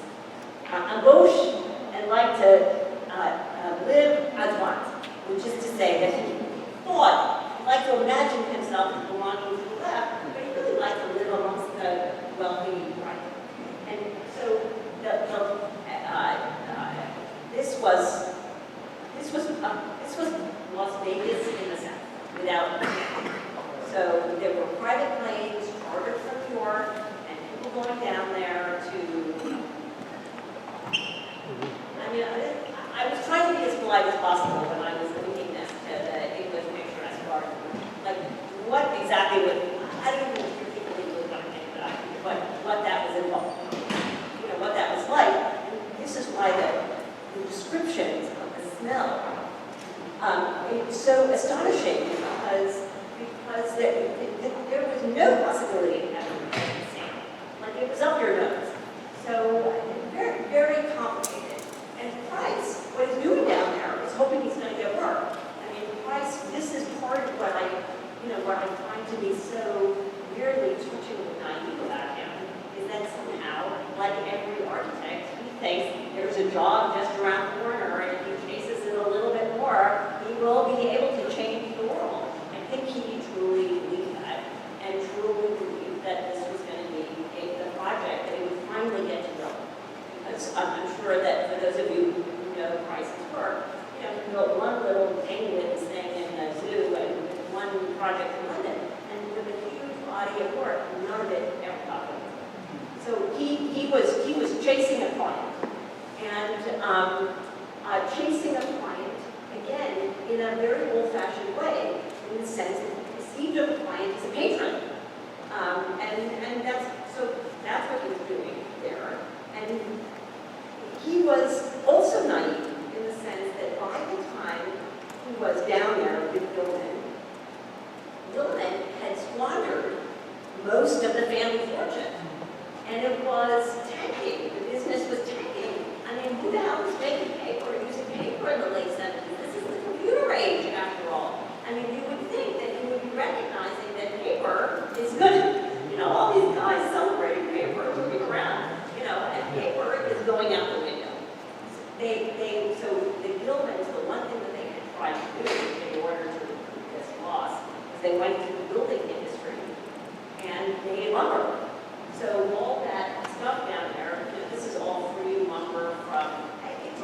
embauche, and like to live as one, which is to say that he thought, he liked to imagine himself as belonging to the left, but he really liked to live amongst the wealthy right. And so this was Las Vegas in the South, without. So there were private planes chartered from New York, and people going down there to. I was trying to be as polite as possible when I was reading this.
it's so astonishing because there was no possibility of having the same. Like it was up your nose. So very, very complicated. And Price, what he's doing down there is hoping he's going to get work. I mean, Price, this is part of what I find to be so weirdly touchingly naive about him, is that somehow, like every architect, he thinks there's a job just around the corner, and if he chases it a little bit more, he will be able to change the world. I think he truly believed that, and truly believed that this was going to be the project that he would finally get to build. Because I'm sure that for those of you who know Price's work, he built one little tiny little thing in the zoo and one project in London, and with a huge body of work, none of it ever got built. So he was chasing a client, and chasing a client again in a very old-fashioned way, in the sense that he perceived a client as a patron, and that's what he was doing there. And he was also naive in the sense that by the time he was down there with Gilman had squandered most of the family fortune. And it was tanking. The business was tanking. I mean, who the hell was making paper, using paper in the late 70s? This is the computer age, after all. I mean, you would think that you would be recognizing that paper is good. All these guys celebrating paper, moving around, and paper is going out the window. So the Gilmans, the one thing that they had tried to do in order to recoup this loss was they went to the building industry and made lumber. So all that stuff down there, this is all free lumber from, it's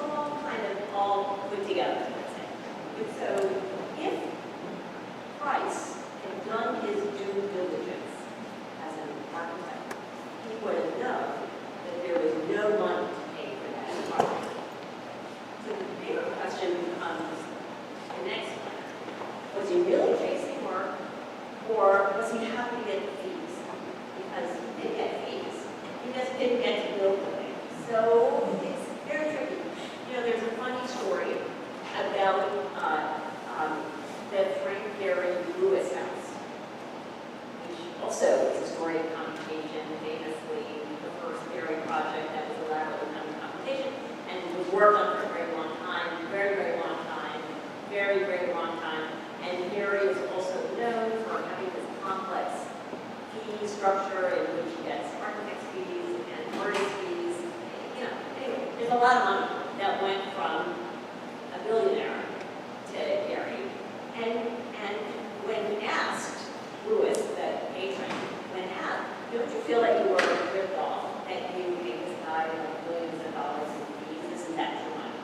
all put together, let's say. And so if Price had done his due diligence as an architect, he would have known that there was no money to pay for that project. So the bigger question becomes the next one. Was he really chasing work, or was he happy to get the fees? Because he did get fees. He just didn't get to build the thing. So it's very tricky. There's a funny story about the Frank Gehry Lewis house, which also is a story of computation, famously the first Gehry project that was elaborately done in computation, and was worked on for a very long time, very, very long time, very, very long time. And Gehry is also known for having this complex fee structure in which he gets architect's fees and artist fees. Anyway, there's a lot of money that went from a billionaire to Gehry. And when asked, Lewis, the patron, when asked, don't you feel like you were ripped off, that you gave this guy like billions of dollars in fees? Isn't that too much?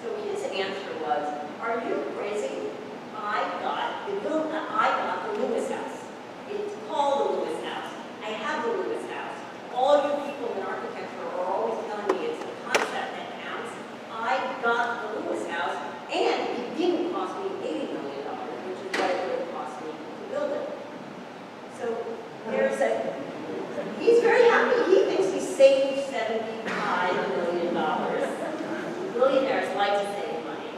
So his answer was, are you crazy? I got the Lewis house. It's called the Lewis house. I have the Lewis house. All you people in architecture are always telling me it's the concept that counts. I got the Lewis house, and it didn't cost me $80 million, which is what it would have cost me to build it. So he's very happy. He thinks he saved $75 million. Billionaires like to save money.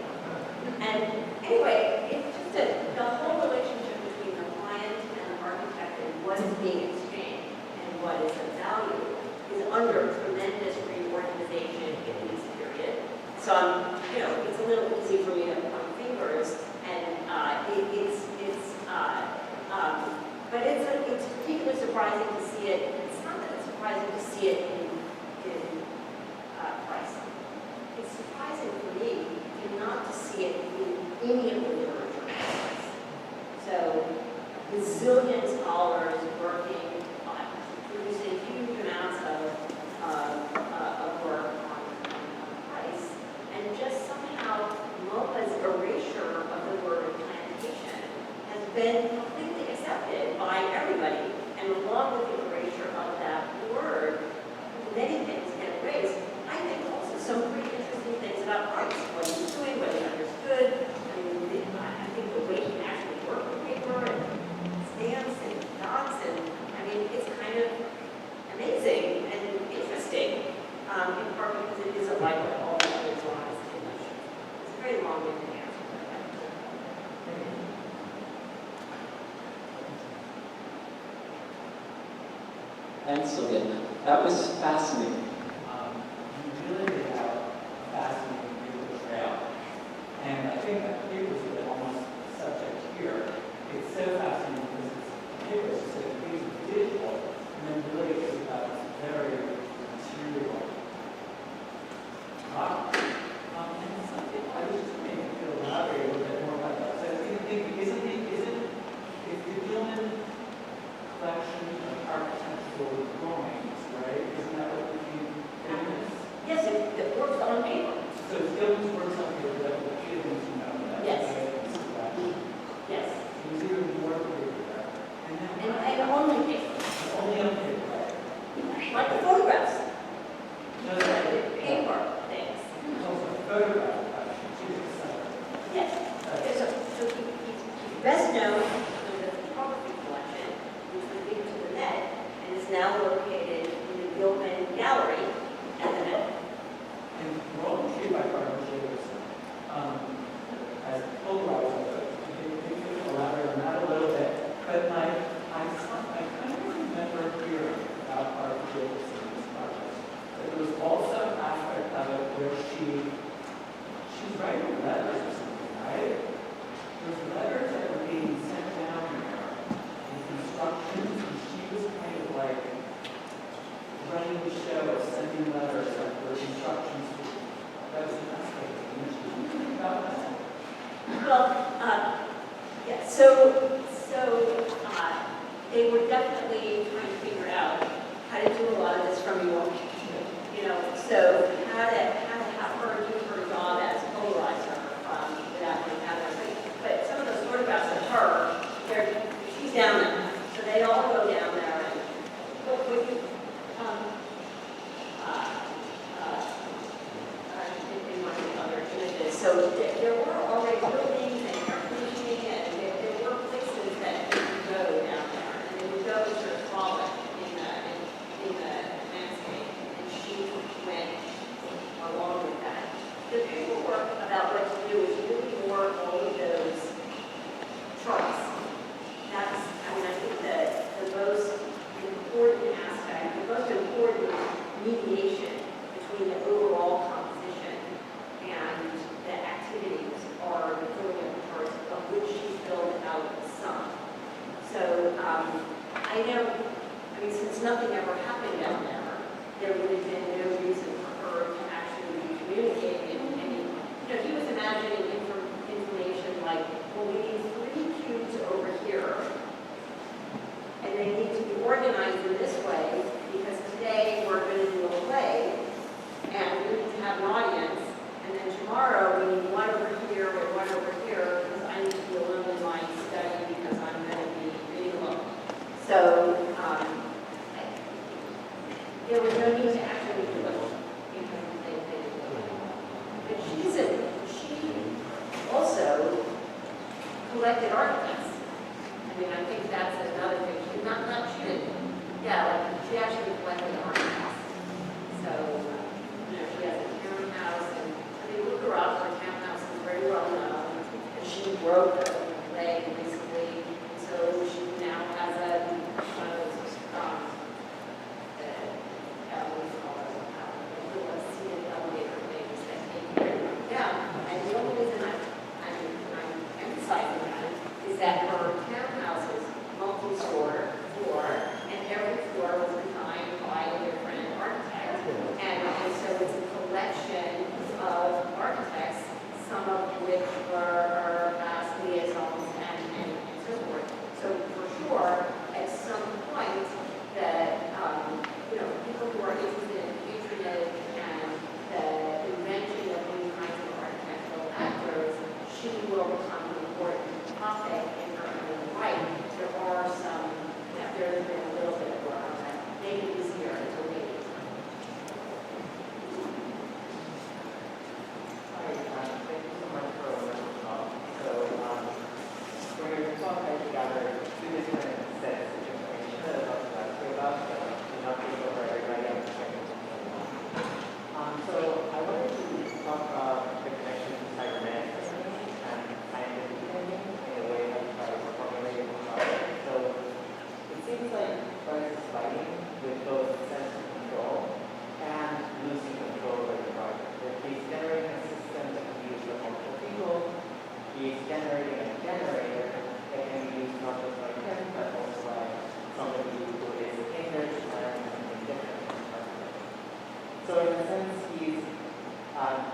And anyway, it's just the whole relationship between the client and the architect and what is being exchanged and what is of value is under tremendous reorganization in this period. So it's a little easy for me to point fingers, and but it's particularly surprising to see it. It's not that it's surprising to see it in Price. It's surprising for me not to see it in any of the literature. So, bazillion scholars working on producing huge amounts of work on Price, and just somehow MoPA's erasure of the word plantation has been completely accepted by everybody, and along with the erasure of that word, many things get erased. I think also some pretty interesting things about Price, what he was doing, what he understood. I think the way he actually worked with paper and stamps and dots, and it's kind of amazing and interesting, in part because it isn't like what all the other drawings in the show. It's a very long-winded answer.
and Sylvia. That was fascinating. You really laid out a fascinating view of the trail. And I think that paper is really almost the subject here. It's so fascinating because it's paper is just a piece of digital, and then really it's about very material product. And something I was just maybe to elaborate a little bit more about that. So I think, isn't if the Gilman collection of architectural drawings, right? Isn't that what the is?
Yes, it works on paper.
So it's Gilman's works on here that the feelings, you know, that
Yes. Yes.
it was even more clear there. And then
And only paper.
only on paper.
Like the photographs.
Just like
The paper things.
also photograph collection, Jesus.
Yes. So he's best known for the photography collection, which was given to the Met, and is now located in the Gilman Gallery at the Met.
And we're all intrigued by partnerships as polarized. You can elaborate on that a little bit. But I kind of remember hearing about partnerships in this project. But there was also an aspect of it where she's writing letters or something, right? There's letters that were being sent down there with instructions, and she was kind of like running the show of sending letters like with instructions. That was an aspect of the mission. Can you think about that?
Well, yeah, so they were definitely trying to figure out how to do a lot of this from New York. You know, so how to have her do her job as polarizer without having that. But some of those photographs of her, she's down there. So they all go down there and in one of the other images. So there were already buildings and air conditioning, and there were places that you could go down there, and they would go to sort of frolic in the landscape, and she went along with that. The paperwork about what to do is really more all of those charts. I think the most important aspect, the most important mediation between the overall composition and the activities are the filling of the charts, of which she filled out some. So since nothing ever happened down there, there would have been no reason for her to actually be communicating any, he was imagining information like, well, we need 3 cubes over here, and they need to be organized in this way, because today we're going to do a play, and we need to have an audience, and then tomorrow we need one over here and one over here, because I need to do a limited line study because I'm going to be reading a book. So there was no need to actually do it, because they did it. But she also collected artifacts. I think that's another thing. She actually collected artifacts. So, she has a townhouse, and look her up. Her townhouse is very well known. And she broke her leg recently, so she now has one of those, seated elevator things that take care of her down. And the only reason I'm emphasizing that is that her townhouse is multi-story floor, and every floor was designed by a different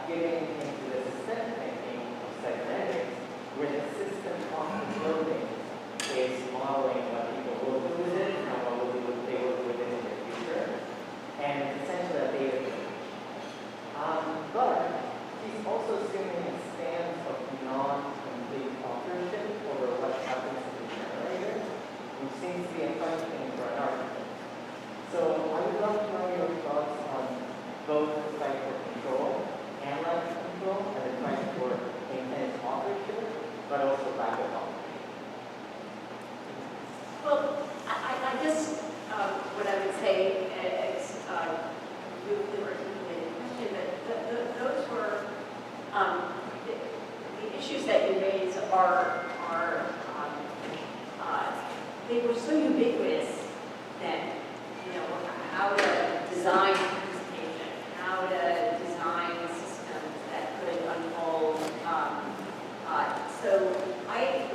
getting into the system thinking of cybernetics, where the system of the building is modeling what people will do with it and what they will do with it in the future. And it's essentially a data village. But he's also assuming a stance of non-complete authorship over what happens to the generator, which seems to be a fun thing for an architect. So I would love to know your thoughts on both the fight for control and lack of control, and the fight for intense authorship, but also lack of authorship.
Well, I guess what I would say is, you articulated the question, but those were, the issues that you raised are they were so ubiquitous that, you know, how to design participation, how to design systems that could unfold. So I'm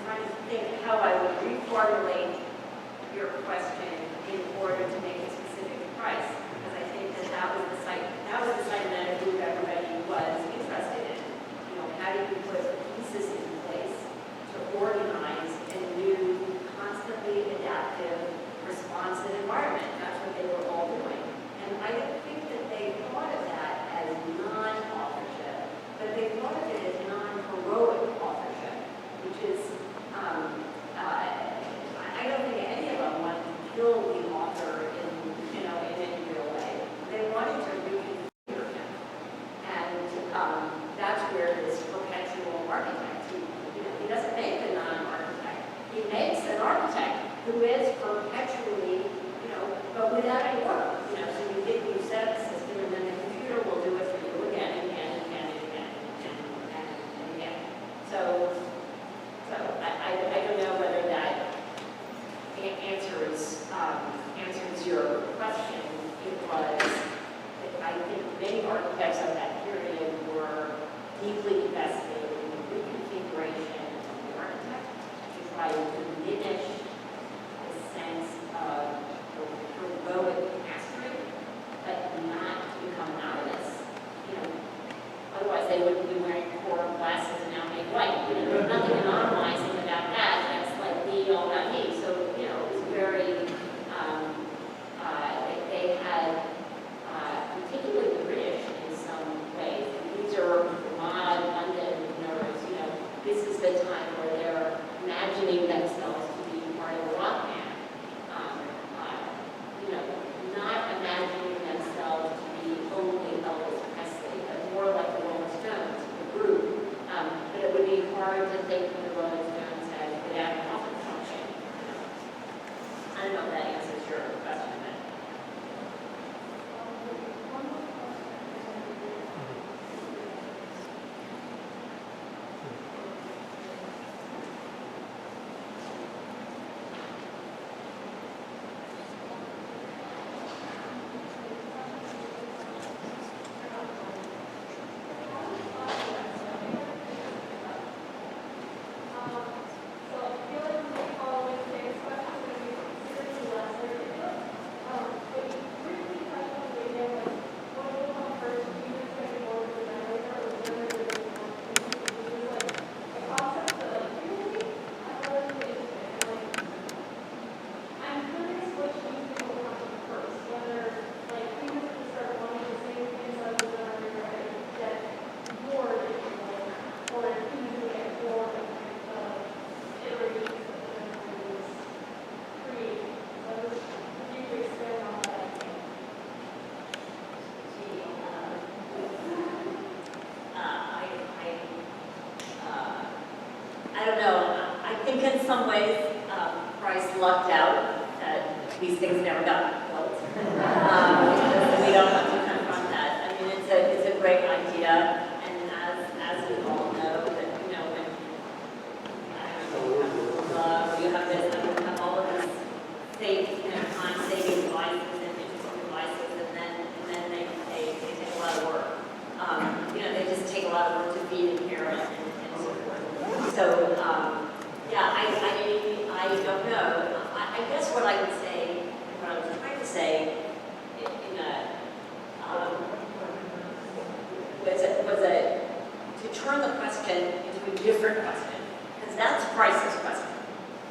trying to think how I would reformulate your question in order to make it specific to price, because I think that was the site that I group everybody was interested in. You know, how do you put pieces in place to organize a new, constantly adaptive, responsive environment? That's what they were all doing. And I don't think that they thought of that as non-authorship, but they thought of it as non-heroic authorship, which is, I don't think any of them wanted to kill the author in any real way. They wanted to reconfigure him. And that's where this perpetual architect, he doesn't make a non-architect. He makes an architect who is perpetually, but without any work. So you set up a system and then the computer will do it for you again and again and again and again and again. So I don't know whether that answers your question. It was, I think many architects of that period were deeply invested in the reconfiguration of the architect to try to diminish the sense of heroic mastery, but not to become anonymous. Otherwise they wouldn't be wearing core glasses and now make white. There's nothing anonymizing about that. That's like me all about me. So, it was very, they had, particularly the British in some ways, these are Vermont, London nerds, this is the time where they're imagining themselves to be part of the rock band. Not imagining themselves to be only Elvis Presley, but more like the Rolling Stones, the group. But it would be hard to think of the Rolling Stones as without an office function. I don't know if that answers your question. I don't know. I think in some ways, Price lucked out that these things never got built. We don't have to confront that. I mean, it's a great idea, and as we all know, that when you have this, you have all of these safe, time-saving devices and interesting devices, and then they take a lot of work. They just take a lot of work to feed and care and so forth. So, I don't know. I guess what I would say, what I was trying different question, because that's Bryce's question.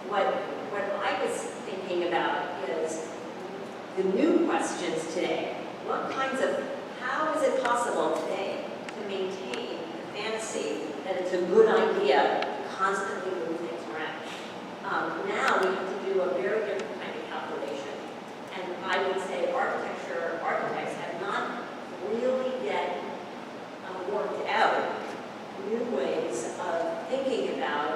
What I was thinking about is the new questions today. How is it possible today to maintain the fantasy that it's a good idea to constantly move things around? Now we have to do a very different kind of calculation. And I would say architects have not really yet worked out new ways of thinking about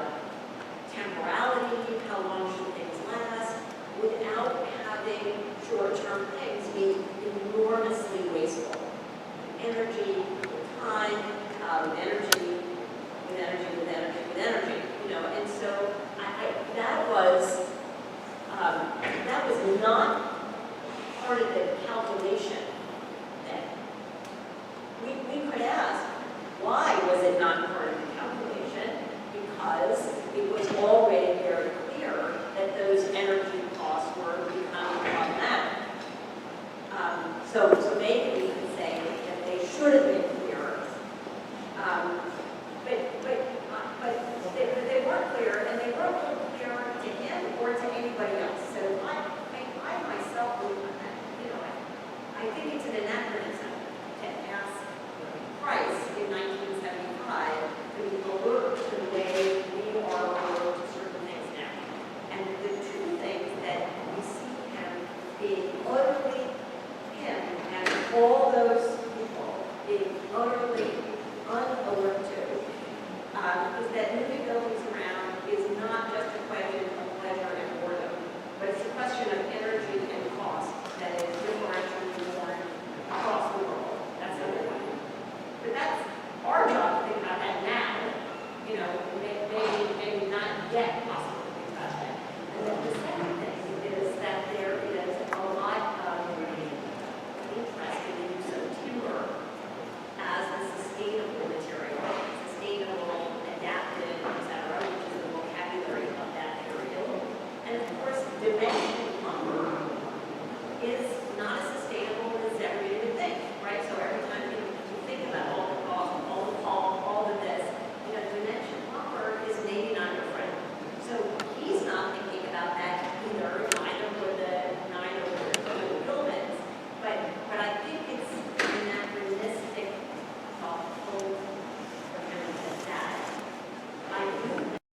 temporality, how long should things last, without having short-term things be enormously wasteful. Energy with time, energy with energy with energy with energy, you know, and so that was not part of the calculation then. We could ask, why was it not part of the calculation? Because it was already very clear that those energy costs were becoming problematic. So maybe we could say that they should have been clearer. But they weren't clear, and they weren't clear to him or to anybody else. So I myself, I think it's an anachronism to ask Price in 1975 to be alert to the way we are alert to certain things now. And the two things that we see him being utterly, him and all those people being utterly unalert to, is that New